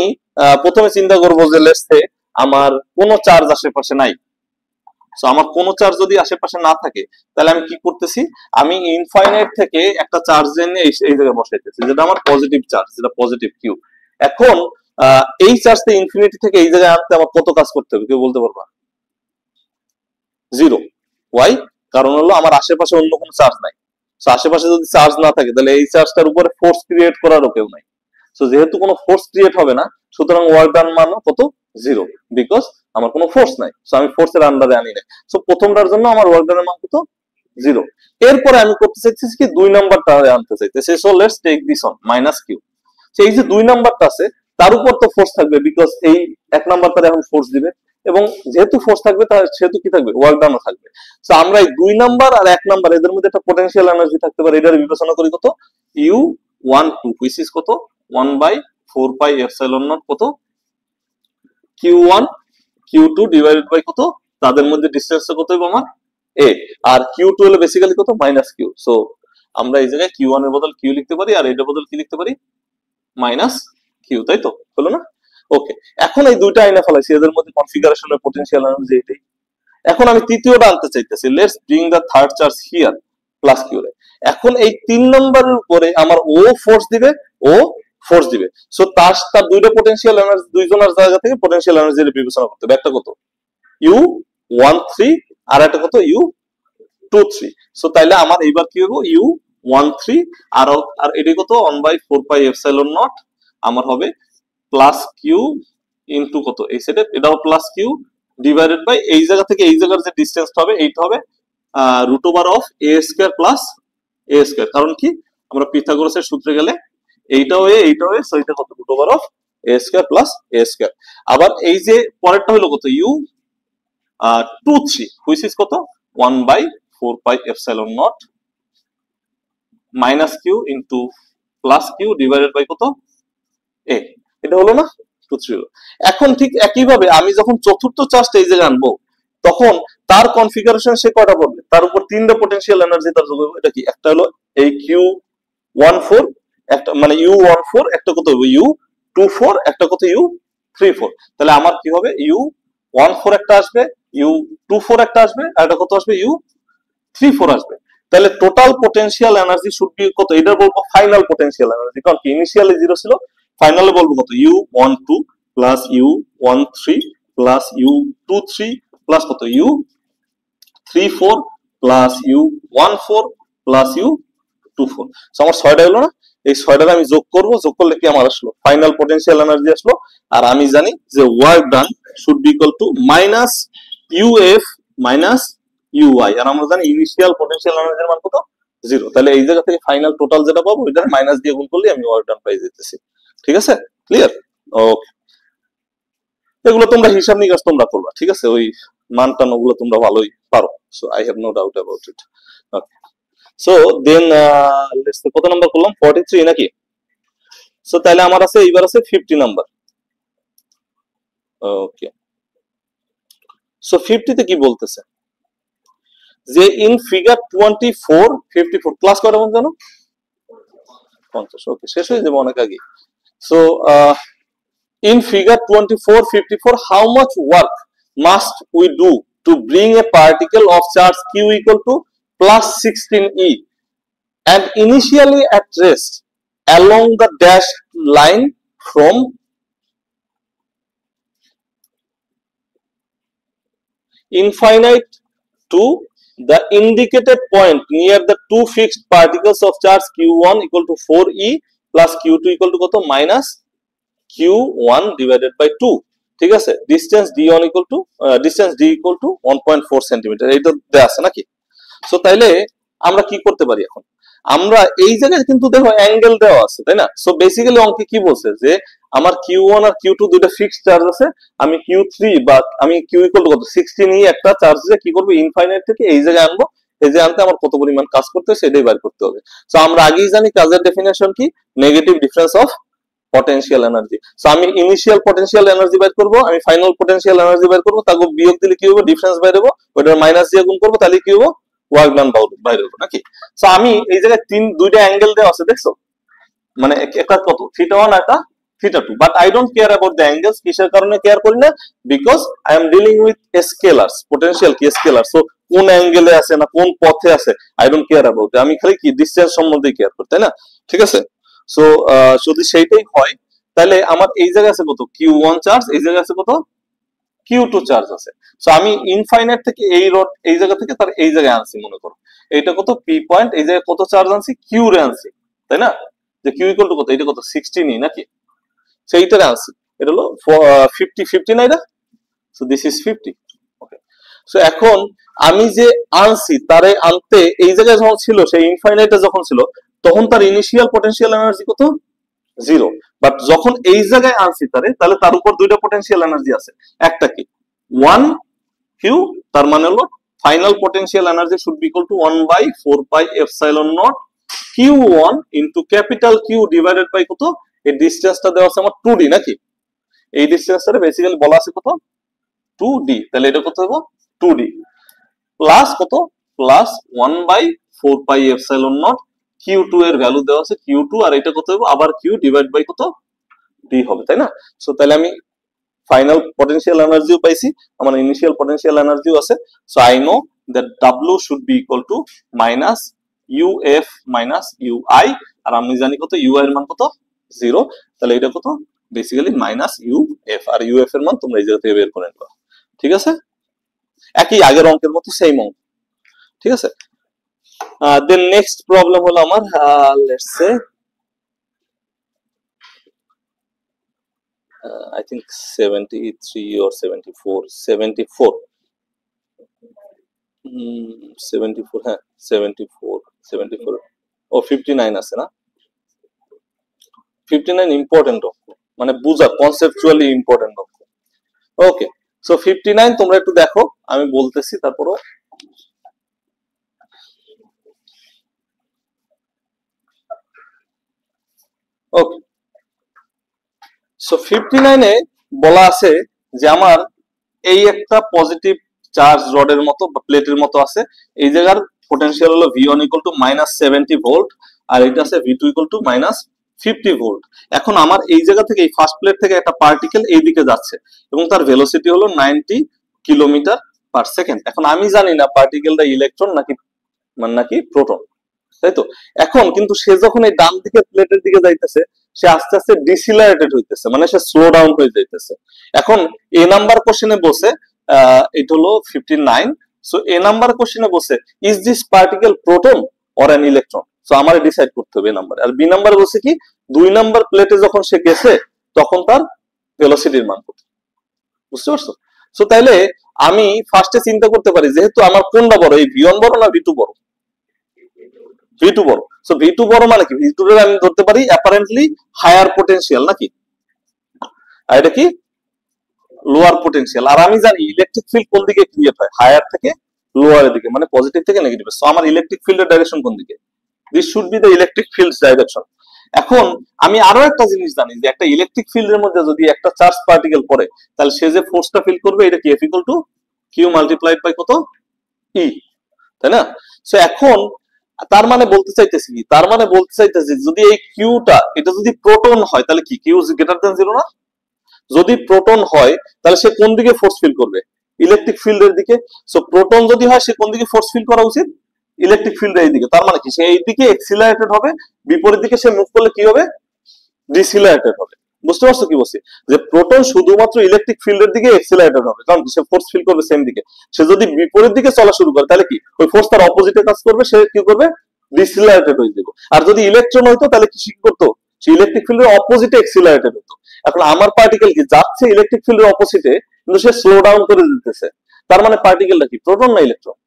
প্রথমে চিন্তা করবো যে লেটস সে আমার কোনো চার্জ আশেপাশে নাই। সো আমার কোনো চার্জ যদি আশেপাশে না থাকে তাহলে আমি কি করতেছি, আমি ইনফাইনাইট থেকে একটা চার্জ এনে এই জায়গায় বসাইতেছি, যেটা আমার পজিটিভ চার্জ, যেটা পজিটিভ কিউ। এখন এই চার্জটা ইনফিনিটি থেকে এই জায়গায় আনতে আমার কত কাজ করতে হবে কেউ বলতে পারবা? 0। ওয়াই? কারণ হলো আমার আশেপাশে অন্য কোনো চার্জ নাই। সো আশেপাশে যদি চার্জ না থাকে তাহলে এই চার্জটার উপরে ফোর্স ক্রিয়েট করারও কেউ নাই। সো যেহেতু কোনো ফোর্স ক্রিয়েট হবে না, সুতরাং ওয়ার্ক ডান মান কত? 0, বিকজ আমার কোনো ফোর্স নাই। সো আমি ফোর্সের আন্ডারে আনি নাই। সো প্রথমটার জন্য আমার ওয়ার্ক ডানের মান কত? 0। এরপরে আমি করতে চাইতেছি কি 2 নাম্বারটা আনতে চাইতেছি। So let's take this on minus Q. এই যে 2 নাম্বারটা আছে তার উপর তো ফোর্স থাকবে, বিকজ এই 1 নাম্বারটা এখন ফোর্স দিবে, এবং যেহেতু ফোর্স থাকবে তার সেহেতু কি থাকবে? ওয়ার্ক ডানও থাকবে। সো আমরা এই 2 নাম্বার আর 1 নাম্বার এদের মধ্যে একটা পটেনশিয়াল এনার্জি থাকতে পারে, এটার বিবেচনা করি কত? u12 হুইচ ইজ কত? 1/4 পাই এপসাইলন নট কত? q1 q2 ডিভাইডেড বাই কত? তাদের মধ্যে ডিসটেন্সটা কত হবে আমার? a, আর q2 হলো বেসিক্যালি কত? Minus q। সো আমরা এই জায়গায় q1 এর বদল q লিখতে পারি, আর এটার বদল কি লিখতে পারি? মাইনাস q, তাই তো? হলো না? ওকে, এখন এই দুইটা আইনা ফেলাইছি, এদের মধ্যে কনফিগারেশনের পটেনশিয়াল এনার্জি এটাই। এখন আমি তৃতীয়টা আনতে চাইতেছি, let's bring the third charge here plus Q রে। এখন এই 3 নম্বরের উপরে আমার ও ফোর্স দিবে, ও ফোর্স দিবে। সো তার দুইটা পটেনশিয়াল এনার্জি, দুইজনের জায়গা থেকে পটেনশিয়াল এনার্জি বিবেচনা করতে হবে। একটা কত? u13, আর একটা কত? u23। সো তাইলে আমার এইবার কি হবে? u13 আর এটি কত? 1/4 পাই এপসাইলন নট আমার হবে প্লাস কিউ ইনটু কত? এই সাইডে এটাও প্লাস কিউ ডিভাইডেড বাই এই জায়গা থেকে এই জায়গার যে ডিসটেন্সটা হবে এইটা হবে root over of a square plus a square. কারণ কি, আমরা পিথাগোরাসের সূত্রে গেলে এইটাও এ সো এটা কত? Root over of a square plus a square. আবার এই যে পরেরটা হলো কত? u23 হুইচ ইজ কত? 1/4 pi epsilon naught minus Q into plus Q divided by কত? এ। এটা হলো না? 2 3। এখন ঠিক একইভাবে আমি যখন চতুর্থ চার্জটা এই জায়গায় আনবো, তখন তার কনফিগারেশন সে কয়টা পড়বে? তার উপর 3টা পটেনশিয়াল এনার্জি তার যোগ হবে। এটা কি? একটা হলো এই q14, একটা মানে u14, একটা কত হবে? u24, একটা কত? u34। তাহলে আমার কি হবে? u14 একটা আসবে, u24 একটা আসবে, আর একটা কত আসবে? u34 আসবে। তাহলে total potential energy should B কত? এটা বলবো ফাইনাল পটেনশিয়াল এনার্জি, কারণ কি ইনিশিয়ালি 0 ছিল, ফাইনালে বলবো কত? u12 plus u13 plus u23 plus কত? u34 plus u14 plus u24। So আমার 6টা হলো না? এই 6টার আমি যোগ করব, যোগ করলে কি আমার আসলো? ফাইনাল পটেনশিয়াল এনার্জি আসলো। আর আমি জানি যে work done should be equal to minus uf minus ui, আর আমরা জানি ইনিশিয়াল পটেনশিয়াল এনার্জির মান কত? 0। তাহলে এই জায়গা থেকে ফাইনাল টোটাল যেটা পাবো এটা মাইনাস দিয়ে গুণ করলে আমি ওয়ার্ক ডান পাই যেতেছি। ঠিক আছে? ক্লিয়ার? ওকে, এগুলো তোমরা হিসাব নিকাশ তোমরা করবা, ঠিক আছে? ওই মান টান ওগুলো তোমরা ভালোই পারো। So I have no doubt about it. Okay, so then let's কত নাম্বার করলাম? 43 নাকি? সো তাহলে আমার আছে এইবার আছে 50 নাম্বার। ওকে, সো 50 তে কি বলতেছে? যে ইন ফিগার 24 54 ক্লাস কয়টা মন জানো? 50। ওকে, শেষ হয়ে যাবে অনেক আগে। So in figure 2454, how much work must we do to bring a particle of charge q equal to plus 16e and initially at rest along the dashed line from infinite to the indicated point near the two fixed particles of charge q1 equal to 4e plus q2 equal to কত? minus q1 divided by 2। ঠিক আছে? Distance d1 equal to distance d equal to 1.4 centimetre, এটা দেয়া আছে নাকি? So তাইলে আমরা কি করতে পারি এখন? আমরা এই জায়গায় কিন্তু দেখো অ্যাঙ্গেল দেওয়া আছে, তাই না? সো বেসিক্যালি অঙ্কে কি বলছে যে আমার q1 আর q2 দুটো ফিক্সড চার্জ আছে, আমি q3 বা আমি q ইকুয়াল টু কত 16 একটা চার্জে কি করব? ইনফাইনাইট থেকে এই জায়গায় আনবো, এই যে আনতে আমার কত পরিমাণ কাজ করতে হয় সেটাই বের করতে হবে। সো আমরা আগেই জানি কাজের ডেফিনেশন কি? Negative difference of potential energy. So আমি ইনিশিয়াল পটেনশিয়াল এনার্জি বের করব, আমি ফাইনাল পটেনশিয়াল এনার্জি বের করব, তারপর বিয়োগ দিলে কি হবে? ডিফারেন্স বের হবে, ওটার মাইনাস দিয়ে গুণ করব, তাহলে কি হবে? ওয়ার্ক ডান বাইরে হবে নাকি। সো আমি এই জায়গায় দুইটা অ্যাঙ্গেল দেওয়া আছে দেখছো, মানে একটা কত θ1 একটা θ2, but I don't care about the angles. কিসের কারণে কেয়ার করি না? Because I am dealing with scalars, potential কি স্কেলার, সো কোন অ্যাঙ্গেলে আছে না কোন পথে আছে আই ডোন্ট কেয়ার অ্যাবাউট, আমি খালি কি ডিসটেন্স সম্বন্ধে কেয়ার করি, তাই না? ঠিক আছে। সো যদি সেইটাই হয় তাহলে আমার এই জায়গায় আছে কত Q1 চার্জ, এই জায়গায় আছে কত Q2 চার্জ আছে। সো আমি ইনফাইনাইট থেকে এই রড এই জায়গা থেকে তার এই জায়গায় আনছি, মনে করো এইটা কত P পয়েন্ট, এই জায়গায় কত চার্জ আনছি Q রে আনছি, তাই না? যে Q ইকুয়াল টু কত, এটা কত 16 নাকি, সেইটারে আনছি, এটা হলো 50 না এটা, so this is 50। Okay, so এখন আমি যে আনছি তারে আনতে এই জায়গায় যখন ছিল, সেই ইনফাইনাইটে যখন ছিল তখন তার ইনিশিয়াল পটেনশিয়াল এনার্জি কত 0, বাট যখন এই জায়গায় আনছি তাহলে তার উপর দুইটা পটেনশিয়াল এনার্জি আছে, একটা কি 1 Q, তার মানে হলো final potential energy should be equal to 1/4πε0 Q1 into capital Q divided by কত, এই ডিসটেন্সটা দেওয়া আছে আমার 2d নাকি, এই ডিসটেন্সটা বেসিক্যালি বলা আছে কত 2d, তাহলে এটা কত হবে 2d প্লাস কত প্লাস 1/4πε0 Q2 এর ভ্যালু দেওয়া আছে Q2, আর এটা কত হবে আবার Q ডিভাইড বাই কত d হবে, তাই না? সো তাহলে আমি ফাইনাল পটেনশিয়াল এনার্জিও পাইছি, আমার ইনিশিয়াল পটেনশিয়াল এনার্জিও আছে। So I know that W should be equal to minus UF minus UI, আর আমি জানি কত UI এর মান কত 0, তাহলে এটা কত বেসিক্যালি মাইনাস UF, আর UF এর মান তোমরা এই জায়গা থেকে বের করে নেবা, ঠিক আছে? একই আগের অঙ্কের মতো সেম অঙ্ক, ঠিক আছে? দেন নেক্সট প্রবলেম হলো আমার let's say I think 73 or 74 74 74 হ্যাঁ 74 ও 59 আছে না, 59 ইম্পর্টেন্ট অঙ্ক, মানে বুঝা কনসেপচুয়ালি ইম্পর্টেন্ট অঙ্ক। ওকে, সো 59 তোমরা একটু দেখো, আমি বলতেছি তারপরও। ওকে, সো 59 এ বলা আছে যে আমার এই একটা পজিটিভ চার্জ রডের মতো বা প্লেটের মতো আছে, এই জায়গার পটেনশিয়াল হলো V1 ইকুয়াল টু -70 ভোল্ট, আর এটা আছে V2 ইকুয়াল টু -50 ভোল্ট। এখন আমার এই জায়গা থেকে এই ফার্স্ট প্লেট থেকে একটা পার্টিকেল এই দিকে যাচ্ছে এবং তার ভেলোসিটি হলো 90 কিলোমিটার পার সেকেন্ড। এখন আমি জানি না পার্টিকেলটা ইলেকট্রন নাকি প্রোটন, তাই তো? এখন কিন্তু সে যখন এই ডান দিকের প্লেটের দিকে যাইতেছে সে আস্তে আস্তে ডিসিলারেটেড হইতেছে, মানে সে স্লো ডাউন হয়ে যাইতেছে। এখন এ নাম্বার কোশ্চেনে বসে এটা হলো 59, সো এ নাম্বার কোশ্চেনে বসে is this particle proton or an electron, so আমার ডিসাইড করতে হবে এ নাম্বারে। আর বি নাম্বারে বসে কি 2 নাম্বার প্লেটে যখন সে গেছে তখন তার ভেলোসিটির মান কত, বুঝতে পারছো? সো তাইলে আমি ফার্স্টে চিন্তা করতে পারি যেহেতু আমার কোনটা বড়, এই V1 বড় না V2 বড়? V2 বড়। সো V2 বড় মানে কি V2 এর আমি ধরতে পারি অ্যাপারেন্টলি হায়ার পটেনশিয়াল নাকি, আর এটা কি লোয়ার পটেনশিয়াল। আর আমি জানি ইলেকট্রিক ফিল্ড কোন দিকে ক্রিয়েট হয়, হায়ার থেকে লোয়ারের দিকে, মানে পজিটিভ থেকে নেগেটিভে। সো আমার ইলেকট্রিক ফিল্ডের ডাইরেকশন কোন দিকে, this should be the electric fields direction. এখন আমি আরো একটা জিনিস জানি যে একটা ইলেকট্রিক ফিল্ডের মধ্যে যদি একটা চার্জ পার্টিকেল পড়ে তাহলে সে যে ফোর্সটা ফিল করবে এটা কি F equal to Q multiplied by কত E, তাই না? সো এখন তার মানে বলতে চাইতেছি কি, তার মানে বলতে চাইতেছি যদি এই কিউটা এটা যদি প্রোটন হয় তাহলে কি কিউ গ্রেটার দ্যান 0 না? যদি প্রোটন হয় তাহলে সে কোন দিকে ফোর্স ফিল করবে, ইলেকট্রিক ফিল্ডের দিকে। সো প্রোটন যদি হয় সে কোন দিকে ফোর্স ফিল করা উচিত, ইলেকট্রিক ফিল্ডের এই দিকে। তার মানে কি সে এই দিকে এক্সিলারেটেড হবে, বিপরীত দিকে সে মুভ করলে কি হবে ডিসিলারেটেড হবে। বুঝতে পারছো কি বলছি, যে প্রোটন শুধুমাত্র ইলেকট্রিক ফিল্ডের দিকে এক্সিলারেটেড হবে, কারণ সে ফোর্স ফিল করবে সেম দিকে। সে যদি বিপরীত দিকে চলা শুরু করে তাহলে কি ওই ফোর্স তার অপোজিটে কাজ করবে, সে কি করবে ডিসিলারেটেড হয়ে যাবে। আর যদি ইলেকট্রন হইতো তাহলে কি করতো, সে ইলেকট্রিক ফিল্ডের অপোজিটে এক্সিলারেটেড হতো। এখন আমার পার্টিকেল কি যাচ্ছে ইলেকট্রিক ফিল্ডের অপোজিটে কিন্তু সে স্লো ডাউন করে দিতেছে, তার মানে পার্টিকেলটা কি প্রোটন না ইলেকট্রন?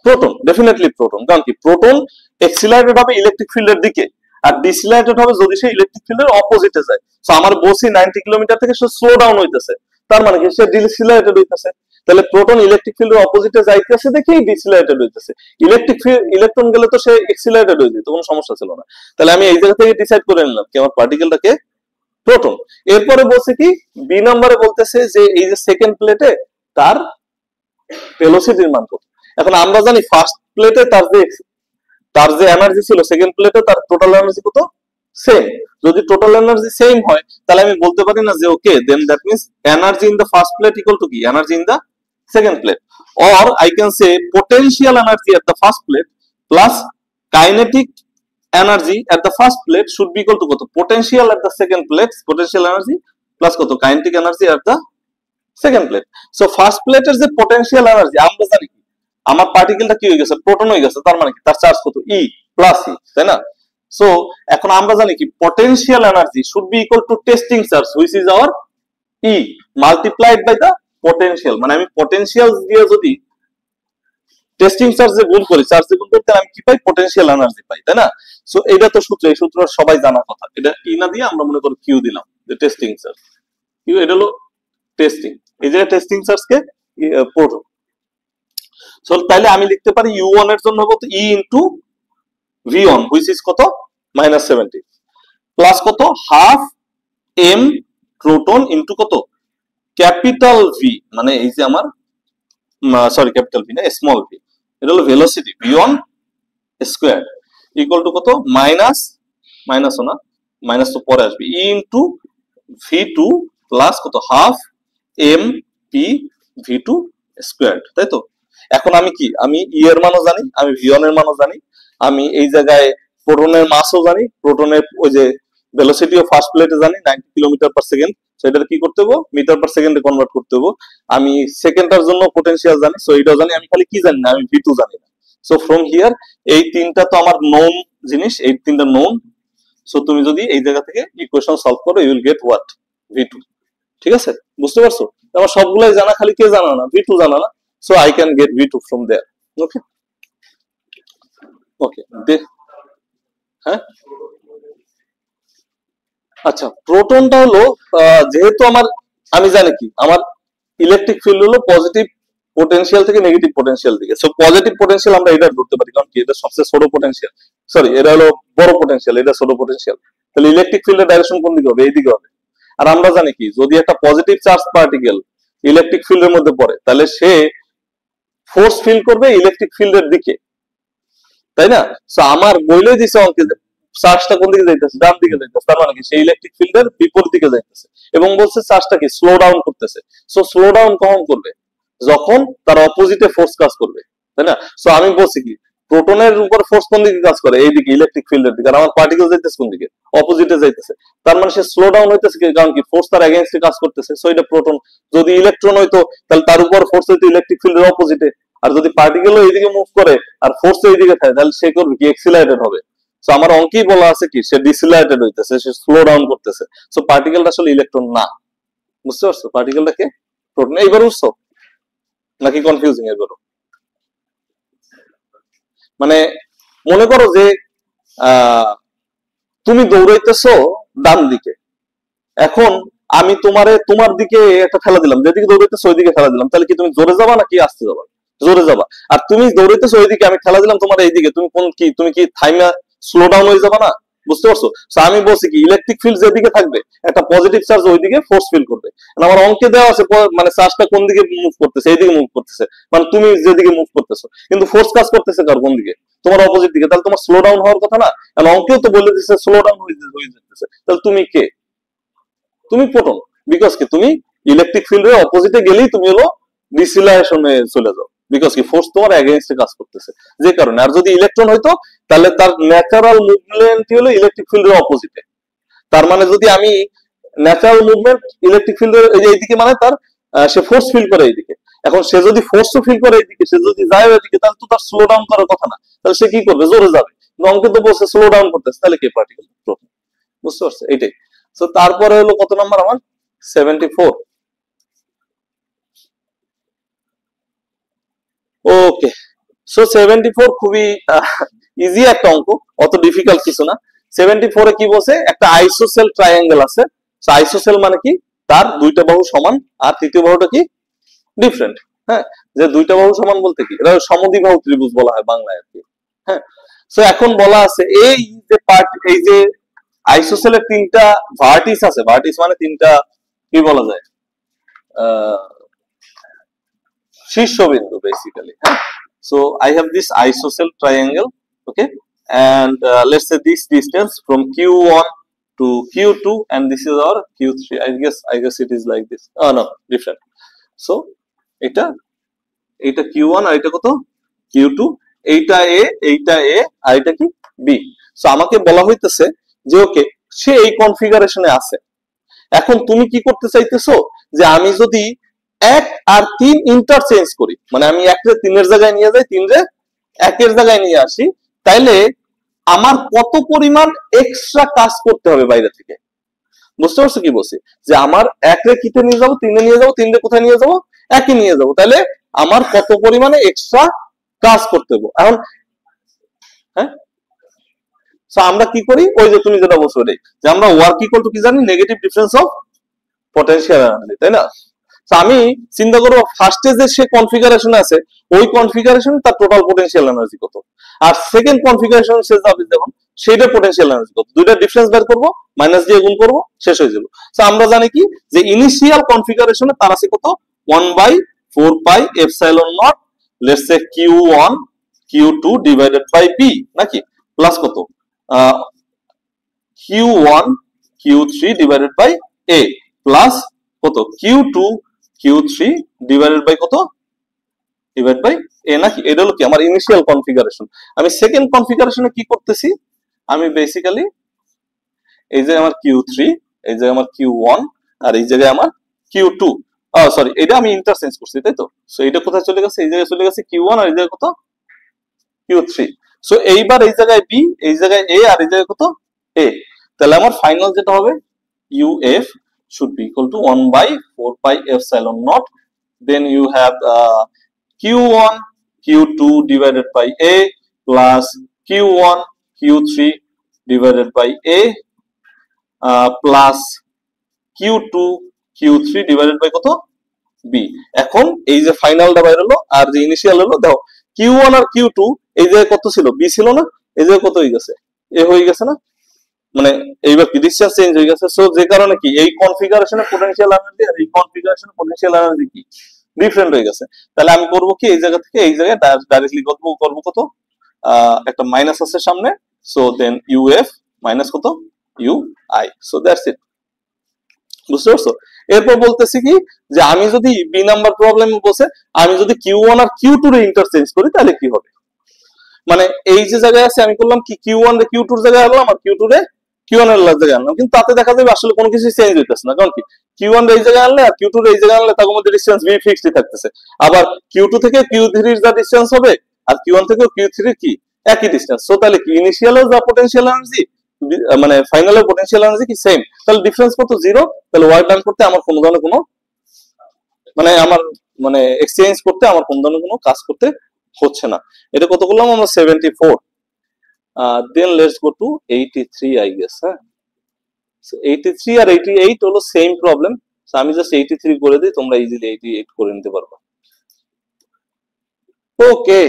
Proton, definitely proton. কারণ কি প্রোটন এক্সিলারেটেড হবে ইলেকট্রিক ফিল্ডের দিকে আর ডিসিলারেটেড হবে যদি সে ইলেকট্রিক ফিল্ডের অপোজিটে যায়। সো আমার বসি 90 কিলোমিটার থেকে সে স্লো ডাউন হইতেছে, তার মানে কি সে ডিসিলারেটেড হইতেছে। তাহলে প্রোটন ইলেকট্রিক ফিল্ডের অপোজিটে যাইতেছে দেখেই ডিসিলারেটেড হইতেছে। ইলেকট্রিক ফিল্ড ইলেকট্রন গেলে তো সে এক্সিলারেটেড হয়ে যেত, কোনো সমস্যা ছিল না। তাহলে আমি এই জায়গা থেকে ডিসাইড করে নিলাম কি আমার পার্টিকেলটাকে প্রোটন। এরপরে বলছে কি বি নম্বরে বলতেছে যে এই যে সেকেন্ড প্লেটে তার ভেলোসিটির মান কত। এখন আমরা জানি ফার্স্ট প্লেটে তার যে এনার্জি ছিল সেকেন্ড প্লেটে তার টোটাল এনার্জি কত সেম। যদি টোটাল এনার্জি সেম হয় তাহলে আমি বলতে পারি না যে okay then that means energy in the first plate equal to কি energy in the second plate, or I can say potential energy at the first plate plus kinetic energy at the first plate should be equal to কত potential at the second plate, potential energy plus কত kinetic energy at the second plate. So first plate এর যে potential energy আমরা জানি কি আমার পার্টিকেলটা কি হয়ে গেছে প্রোটন হয়ে গেছে, তার মানে কি তার চার্জ কত E প্লাস E, তাই না? সো এখন আমরা জানি কি potential energy should be equal to testing charge which is our E multiplied by the potential, মানে আমি potential দিয়ে যদি টেস্টিং চার্জে গুণ করি, চার্জে গুণ করতে আমি কি পাই potential energy পাই, তাই না? সো এটা তো সূত্র, এই সূত্র সবাই জানার কথা। এটা ই না দিয়ে আমরা মনে করি কিউ দিলাম, যে টেস্টিং চার্জ কিউ, এটা হলো টেস্টিং, এই যে টেস্টিং চার্জ কে প্রোটন। সো তাহলে আমি লিখতে পারি u1 এর জন্য কত E into v1 which is কত -70 প্লাস কত হাফ m প্রোটন ইনটু কত ক্যাপিটাল ভি, মানে এই যে আমার সরি ক্যাপিটাল ভি না স্মল ভি, এটা হলো velocity v1 square equal to কত মাইনাস না মাইনাস তো পরে আসবে e ইনটু v2 প্লাস কত half m p v2 square, তাই তো? এখন আমি কি আমি e এর মানও জানি, আমি v1 এর মানও জানি, আমি এই জায়গায় প্রোটনের মাসও জানি, প্রোটনের ওই যে ভেলোসিটি অফ ফার্স্ট প্লেটে জানি 90 কিলোমিটার পার সেকেন্ড, সেটার কি করতে হবে মিটার পার সেকেন্ডে কনভার্ট করতে হবে। আমি সেকেন্ডটার জন্য পোটেনশিয়াল জানি, সো এটাও জানি, আমি খালি কি জানি না আমি v2 জানি না। সো ফ্রম হিয়ার এই তিনটা তো আমার নোন জিনিস, এই তিনটা নোন। সো তুমি যদি এই জায়গা থেকে ইকুয়েশন সলভ করো you will get what v2, ঠিক আছে? বুঝতে পারছো? আমার সবগুলাই জানা, খালি কে জানা না v2 জানা না, so I can get v2 from there. Okay okay হ্যাঁ আচ্ছা, প্রোটনটা হলো যেহেতু আমি জানি কি আমার ইলেকট্রিক ফিল্ড হলো পজিটিভ পোটেনশিয়াল থেকে নেগেটিভ পোটেনশিয়াল দিকে। সো পজিটিভ পোটেনশিয়াল আমরা এটা ধরতে পারি, কারণ কি এটা সবচেয়ে ছোট পোটেনশিয়াল, সরি এটা হলো বড় পোটেনশিয়াল, এটা ছোট পোটেনশিয়াল। তাহলে ইলেকট্রিক ফিল্ডের ডাইরেকশন কোন দিকে হবে? এই দিকে হবে। আর আমরা জানি কি যদি একটা পজিটিভ চার্জ পার্টিকেল ইলেকট্রিক ফিল্ডের মধ্যে পড়ে তাহলে সে ফোর্স ফিল করবে ইলেকট্রিক ফিল্ডের দিকে, তাই না? সো আমার বইলেই দিছে অঙ্কে চার্জটা কোন দিকে যাইতেছে? ডান দিকে যাইতেছে, তার মানে কি সেই ইলেকট্রিক ফিল্ডের বিপরীত দিকে যাইতেছে, এবং বলছে চার্জটা কি স্লো ডাউন করতেছে। সো স্লো ডাউন কখন করবে? যখন তার অপোজিটে ফোর্স কাজ করবে, তাই না? সো আমি বলছি কি প্রোটনের উপর ফোর্স কোন দিকে কাজ করে? এইদিকে ইলেকট্রিক ফিল্ডের দিকে, আর আমার পার্টিকেল যাইতেছে কোন দিকে? অপোজিটে যাইতেছে, তার মানে সে স্লো ডাউন হইতেছে কারণ কি ফোর্স তার এগেইনস্টে কাজ করতেছে। সো এটা প্রোটন। যদি ইলেকট্রন হইতো তাহলে তার উপর ফোর্স হইতো ইলেকট্রিক ফিল্ডের অপোজিটে, আর যদি পার্টিকেলও এইদিকে মুভ করে আর ফোর্স এইদিকে থাকে তাহলে সে করবে কি এক্সিলারেটেড হবে। সো আমার অঙ্কেই বলা আছে কি সে ডিসিলারেটেড হইতেছে, সে স্লো ডাউন করতেছে। সো পার্টিকেলটা আসলে ইলেকট্রন না। বুঝতে পারছো? পার্টিকেলটা কে প্রোটন। এইবার বুঝছো নাকি কনফিউজিং? এবারও মানে মনে করো যে তুমি দৌড়াইতেছো ডান দিকে, এখন আমি তোমার দিকে একটা ঠেলা দিলাম, যেদিকে দৌড়াইতেছো ওইদিকে ঠেলা দিলাম, তাহলে কি তুমি জোরে যাবা নাকি আস্তে যাবা? জোরে যাবা। আর তুমি দৌড়াইতেছো ওইদিকে, আমি ঠেলা দিলাম তোমার এইদিকে, তুমি কি থাইমা স্লো ডাউন হয়ে যাবা না? বুঝতে পারছো? আমি বলছি কি ইলেকট্রিক ফিল্ড যেদিকে থাকবে একটা পজিটিভ চার্জ ওইদিকে ফোর্স ফিল করবে। আমার অঙ্কে দেওয়া আছে মানে চার্জটা কোন দিকে মুভ করতেছে, এইদিকে মুভ করতেছে, মানে তুমি যেদিকে মুভ করতেছো, কিন্তু ফোর্স কাজ করতেছে কার কোন দিকে? তোমার অপোজিট দিকে। তাহলে তোমার স্লো ডাউন হওয়ার কথা না? কারণ অঙ্কেও তো বলে দিচ্ছে স্লো ডাউন হয়ে যেতেছে। তাহলে তুমি কে? তুমি প্রোটন। বিকজ কি তুমি ইলেকট্রিক ফিল্ডের অপোজিটে গেলেই তুমি হলো ডিসিলারেশনে চলে যাও, বিকজ কি ফোর্স তোমার এগেইনস্টে কাজ করতেছে যে কারণে। আর যদি ইলেকট্রন হইতো তাহলে তার ন্যাচারাল মুভমেন্ট হলো ইলেকট্রিক ফিল্ডের অপোজিটে। তার মানে যদি আমি ন্যাচারাল মুভমেন্ট ইলেকট্রিক ফিল্ডের এইদিকে, মানে তার সে ফোর্স ফিল করে এইদিকে। এখন সে যদি ফোর্স ফিল করে এইদিকে, সে যদি যায় ওইদিকে, তাহলে তো তার স্লো ডাউন করার কথা না, তাহলে সে কি করবে? জোরে যাবে। অঙ্কে তো বলছে স্লো ডাউন করতেছে, তাহলে কে পার্টিকেল? প্রোটন। বুঝতে পারছো? এইটাই। তো তারপরে হলো কত নাম্বার আমার? 74। ওকে, সো 74 খুবই ইজি একটা অঙ্ক, অত ডিফিকাল্ট কিছু না। 74 এ কি বলছে? একটা আইসোসেল ট্রায়াঙ্গেল আছে। সো আইসোসেল মানে কি তার দুইটা বাহু সমান আর তৃতীয় বাহুটা কি ডিফারেন্ট। হ্যাঁ, যে দুইটা বাহু সমান বলতে কি এটা সমদ্বিবাহু ত্রিভুজ বলা হয় বাংলায় আর কি। হ্যাঁ, সো এখন বলা আছে এই যে এই যে আইসোসেলের তিনটা ভার্টিস আছে। ভার্টিস মানে তিনটা কি বলা যায় শীর্ষবিন্দু বেসিক্যালি। হ্যাঁ, So I have this isosceles triangle, okay, and let's say this distance from Q1 to Q2, and this is our Q3. I guess it is like this. Oh no, different. So এটা Q1 আর এটা কত Q2, এইটা A আর এটা কি B। So আমাকে বলা হইতেছে যে ওকে সে এই কনফিগারেশনে আছে। এখন তুমি কি করতে চাইতেছো যে আমি যদি 1 আর 3 ইন্টারচেঞ্জ করি, মানে আমি 1 রে 3 এর জায়গায় নিয়ে যাই, 3 রে 1 এর জায়গায় নিয়ে আসি, তাইলে আমার কত পরিমাণ এক্সট্রা কাজ করতে হবে বাইরে থেকে। বুঝতে পারছো কি বলছি? যে আমার 1 রে কিতে নিয়ে যাবো, 3 এ নিয়ে যাবো, 3 রে কোথায় নিয়ে যাবো, 1 এ নিয়ে যাবো, তাহলে আমার কত পরিমাণে এক্সট্রা কাজ করতে হবে। এখন হ্যাঁ, সো আমরা কি করি, ওই যে তুমি যেটা বলছো ওটাই, যে আমরা ওয়ার্ক ইকুয়াল টু কি জানি, negative difference of potential energy, তাই না? তো আমি চিন্তা করবো ফার্স্টে যে সে কনফিগারেশন আছে ওই কনফিগারেশন তার টোটাল পটেনশিয়াল এনার্জি কত, আর সেকেন্ড কনফিগারেশন সে যাবে যখন সেইটা পটেনশিয়াল এনার্জি কত, দুইটা ডিফারেন্স বের করবো, মাইনাস দিয়ে গুণ করবো, শেষ হয়ে যাবে। তো আমরা জানি কি যে ইনিশিয়াল কনফিগারেশনে তার আছে কত 1/4 pi epsilon naught let's say Q1 Q2 divided by B, নাকি প্লাস কত Q1 Q3 divided by A plus কত Q2 Q3 ডিভাইডেড বাই কত ডিভাইড বাই A, নাকি? এটা হলো কি আমার ইনিশিয়াল কনফিগারেশন। আমি সেকেন্ড কনফিগারেশনে কি করতেছি, আমি বেসিক্যালি এই যে আমার Q3, এই যে আমার Q1 আর এই জায়গায় আমার Q2, সরি এটা আমি ইন্টারচেঞ্জ করছি, তাই তো? সো এটা কোথায় চলে গেছে, এই জায়গায় চলে গেছে Q1 আর এই জায়গায় কত Q3। সো এইবার এই জায়গায় B, এই জায়গায় A আর এই জায়গায় কত A, তাহলে আমার ফাইনাল যেটা হবে UF should be equal to 1/4 pi epsilon naught, then you have Q1 Q2 divided by A plus Q1 Q3 divided by A plus Q2 Q3 divided by কত B। এখন এই যে ফাইনালটা বাইর হলো আর যে ইনিশিয়াল হলো, দেখো Q1 আর Q2 এই জায়গায় কত ছিল, B ছিল না, এই জায়গায় কত হয়ে গেছে, A হয়ে গেছে না, মানে এইবার কি ডিসটেন্স চেঞ্জ হয়ে গেছে। সো যে কারণে কি এই কনফিগারেশনে পটেনশিয়াল এনার্জি আর এই কনফিগারেশনে পটেনশিয়াল এনার্জি কি ডিফারেন্ট হয়ে গেছে। তাহলে আমি করব কি, এই জায়গা থেকে এই জায়গায় ডাইরেক্টলি করব কত, একটা মাইনাস আছে সামনে, সো দেন UF মাইনাস কত UI। So that's it. বুঝতে পারছো? এরপর বলতেছি কি যে আমি যদি B নাম্বার প্রবলেম বসে আমি যদি Q1 আর Q2 রে ইন্টারচেঞ্জ করি তাহলে কি হবে, মানে এই যে জায়গায় আছে আমি করলাম কি Q1 রে Q2 এর জায়গায় আনলাম আর Q2 রে Q1 এর জায়গায় আনলাম, কিন্তু তাতে দেখা যাবে আসলে কোনো কিছু চেঞ্জ হইতেছে না। কারণ কি Q1 রে এই জায়গায় আনলে আর Q2 রে এই জায়গায় আনলে তার মধ্যে ডিসটেন্স B ফিক্সডই থাকতেছে, আবার Q2 থেকে Q3 এর যা ডিসটেন্স হবে আর Q1 থেকে Q3 এর কি একই ডিসটেন্স। সো তাহলে কি ইনিশিয়ালের যা পটেনশিয়াল এনার্জি মানে ফাইনালের পটেনশিয়াল এনার্জি কি সেম, তাহলে ডিফারেন্স কত জিরো। তাহলে ওয়ার্ক ডান করতে আমার কোনো ধরনের কোনো মানে আমার মানে এক্সচেঞ্জ করতে আমার কোনো ধরনের কোনো কাজ করতে হচ্ছে না। এটা কত করলাম আমরা 74। then let's go to 83 I guess। হ্যাঁ, so 83 আর 88 হলো সেম প্রবলেম। সো আমি জাস্ট 83 করে দিই, তোমরা ইজিলি 88 করে নিতে পারবে। ওকে,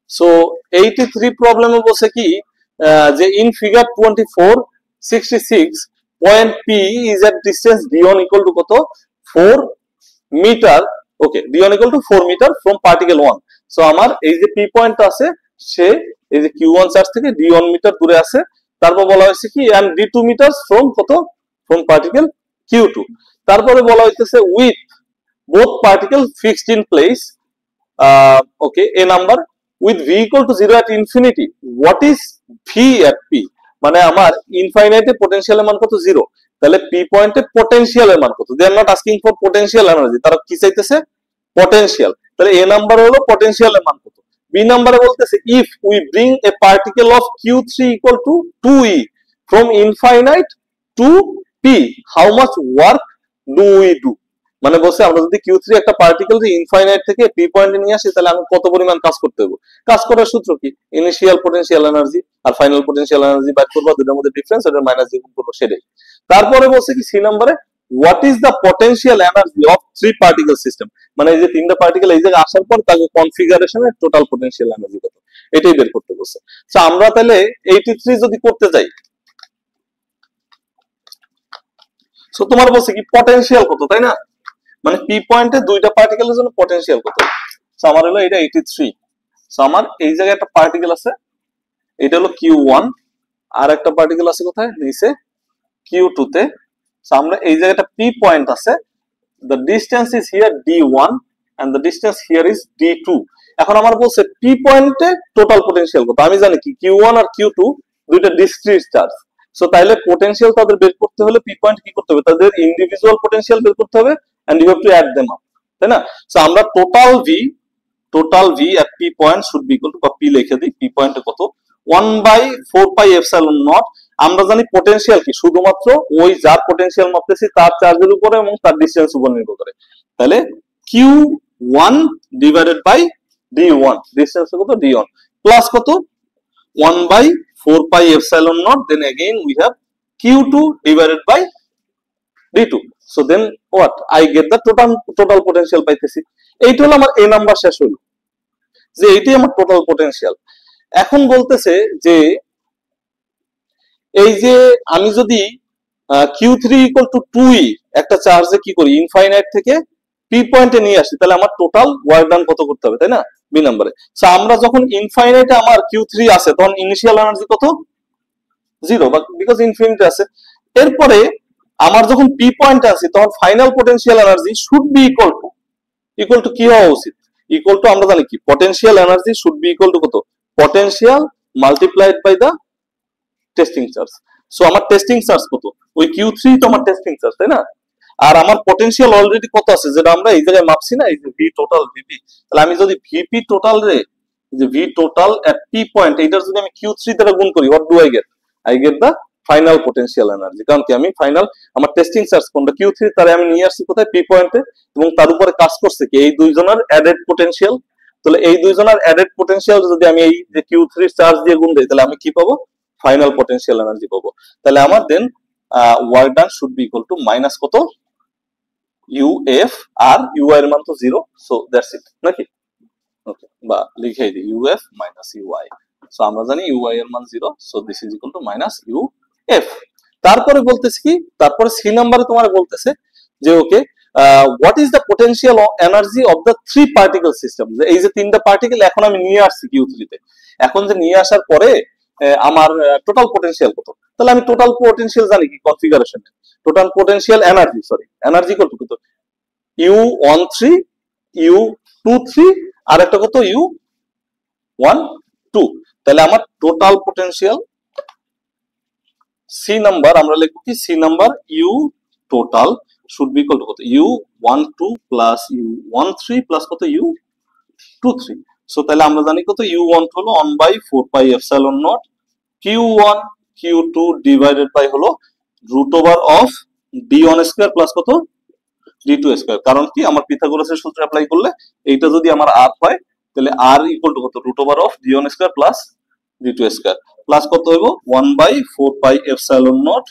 সো 83 প্রবলেমে বসে কি যে in figure 2466 point P is at distance d1 equal to কত 4 metre. Okay, d1 equal to 4 metre from particle 1। So আমার এই যে P পয়েন্ট আছে সে এই যে Q1 চার্জ থেকে d1 মিটার দূরে আছে, তারপর বলা হয়েছে কি and d2 মিটার from কত from particle Q2। তারপরে বলা হইতেছে with both particle fixed in place, okay, a number with v equal to 0 at infinity, what is v at P, মানে আমার ইনফাইনাইটে পটেনশিয়ালের মান কত 0, তাহলে P পয়েন্টে পটেনশিয়ালের মান কত, they are not asking for potential energy, তারা কি চাইতেছে পটেনশিয়াল। তাহলে A নাম্বার হলো পটেনশিয়ালের মান কত। B নাম্বারে বলতেছে if we bring a particle of Q3 equal to 2e from infinite to P, how much work do we do, মানে বলছে আমরা যদি Q3 একটা পার্টিকেল ইনফাইনাইট থেকে P পয়েন্টে নিয়ে আসি তাহলে আমি কত পরিমাণ কাজ করতে হবে। কাজ করার সূত্র কি, ইনিশিয়াল পটেনশিয়াল এনার্জি আর ফাইনাল পটেনশিয়াল এনার্জি বাইর করব, দুটোর মধ্যে ডিফারেন্স ওটা মাইনাস দিয়ে গুণ করব, সেটাই। তারপরে বলছে কি সি নম্বরে what is the potential energy of three particle system, মানে এই যে তিনটা পার্টিকেল এই জায়গায় আসার পর তাকে কনফিগারেশনের টোটাল পটেনশিয়াল এনার্জি কত, এটাই বের করতে বলছে। তো আমরা তাহলে 83 যদি করতে যাই, সো তোমার বলছে কি পটেনশিয়াল কত, তাই না, মানে পি পয়েন্টে দুইটা পার্টিকেলের জন্য পটেনশিয়াল কত। সো আমার হলো এটা 83। সো আমার এই জায়গায় একটা পার্টিকেল আছে, এটা হলো Q1, আর একটা পার্টিকেল আছে কোথায় নিচে Q2 তে। সো আমরা এই জায়গাটা P পয়েন্ট আছে, the distance is here d1 and the distance here is d2। এখন আমার বলছে P পয়েন্টে টোটাল পটেনশিয়াল কত, আমি জানি কি Q1 আর Q2 দুইটা ডিসক্রিট চার্জ। সো তাইলে পটেনশিয়াল তাদের বের করতে হলে P পয়েন্ট কি করতে হবে, তাদের ইন্ডিভিজুয়াল পটেনশিয়াল বের করতে হবে and you have to add them up, তাই না? সো আমরা total V at P point should be equal to, বা P লিখে দিই, P পয়েন্টে কত 1/4πε0। আমরা জানি পটেনশিয়াল কি শুধুমাত্র ওই যার পটেনশিয়াল মাপতেছি তার চার্জের উপরে এবং তার ডিসটেন্স উপর নির্ভর করে। তাহলে Q1 divided by D1, distance কত D1, প্লাস কত 1/4πε0, then again we have Q2 divided by D2। so then what I get the total potential পাইতেছি। এইটা হলো আমার A নাম্বার শেষ হলো, যে এইটাই আমার টোটাল পটেনশিয়াল। এখন বলতেছে যে এই যে আমি যদি Q3 equal to 2e একটা চার্জে কি করি ইনফাইনাইট থেকে P পয়েন্টে নিয়ে আসি, তাহলে আমার টোটাল ওয়ার্ক ডান কত করতে হবে, তাই না? বি নাম্বারে। সো আমরা যখন ইনফাইনাইটে আমার Q3 আছে তখন ইনিশিয়াল এনার্জি কত 0, বাট বিকজ ইনফিনিটি আছে। এরপরে আমার যখন P পয়েন্টে আছে তখন final potential energy should be equal to কি হওয়া উচিত, ইকুয়াল টু আমরা জানি কি potential energy should be equal to কত, potential multiplied by the testing charge. So আমার টেস্টিং চার্জ কত, ওই Q3 তো আমার টেস্টিং চার্জ, তাই না? আর আমার পটেনশিয়াল অলরেডি কত আছে যেটা আমরা এই জায়গায় মাপছি না, এই যে ভি টোটাল ভিপি। তাহলে আমি যদি ভিপি টোটাল রে, যে V total at P point, এইটার যদি আমি Q3 দ্বারা গুণ করি, what do I get the final potential energy. কারণ কি আমি ফাইনাল আমার টেস্টিং চার্জ কোনটা Q3, তারে আমি নিয়ে আসছি কোথায় পি পয়েন্টে, এবং তার উপরে কাজ করছে কি এই দুইজনের অ্যাডেড পটেনশিয়াল। তাহলে এই দুইজনের অ্যাডেড পটেনশিয়াল যদি আমি এই যে Q3 চার্জ দিয়ে গুণ দেই, তাহলে আমি কি পাবো, ফাইনাল পটেনশিয়াল এনার্জি পাবো। তাহলে আমার then work done should be equal to minus কত UF, আর UI এর মান তো 0, সো দ্যাটস ইট নাকি? ওকে, বা লিখে দিই UF মাইনাস UI। সো আমরা জানি UI এর মান 0, so this is equal to minus UF। তারপরে বলতেছে কি, তারপরে সি নাম্বারে তোমার বলতেছে যে okay what is the potential energy of the 3 particle system. এই যে তিনটা পার্টিকেল এখন আমি নিয়ে আসছি Q3 তে, এখন যে নিয়ে আসার পরে আমার টোটাল পোটেনশিয়াল কত, তাহলে আমি টোটাল পোটেনশিয়াল জানি কি configuration, total potential energy, sorry energy কত কত U13 U23 আর একটা কত U12। তাহলে আমার টোটাল পোটেনশিয়াল সি নাম্বার আমরা লিখব কি, সি number U total should be equal to কত U12 প্লাস U13 প্লাস কত U23। সো তাহলে আমরা জানি কত U1 হলো 1/4πε0 Q1 Q2 ডিভাইডেড বাই হলো √over of d1 square plus কত d2 স্কয়ার। কারণ কি আমার পিথাগোরাসের সূত্র অ্যাপ্লাই করলে এইটা যদি আমার r হয় তাহলে r ইকুয়াল টু কত √over of d1 square plus d2 square plus কত হইব 1/4πε0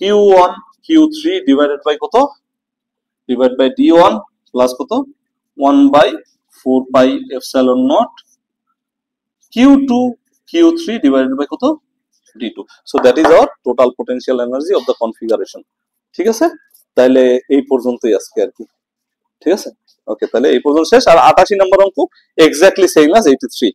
Q1 Q3 ডিভাইডেড বাই কত, ডিভাইড বাই d1 প্লাস কত 1/4πε0 Q2 Q3 divided by কত D2। So that is our total potential energy of the configuration। ঠিক আছে, তাহলে এই পর্যন্তই আজকে আর কি। ঠিক আছে, ওকে, তাহলে এই পর্যন্ত শেষ। আর 88 নম্বর অঙ্ক এক্স্যাক্টলি সেম অ্যাজ 83।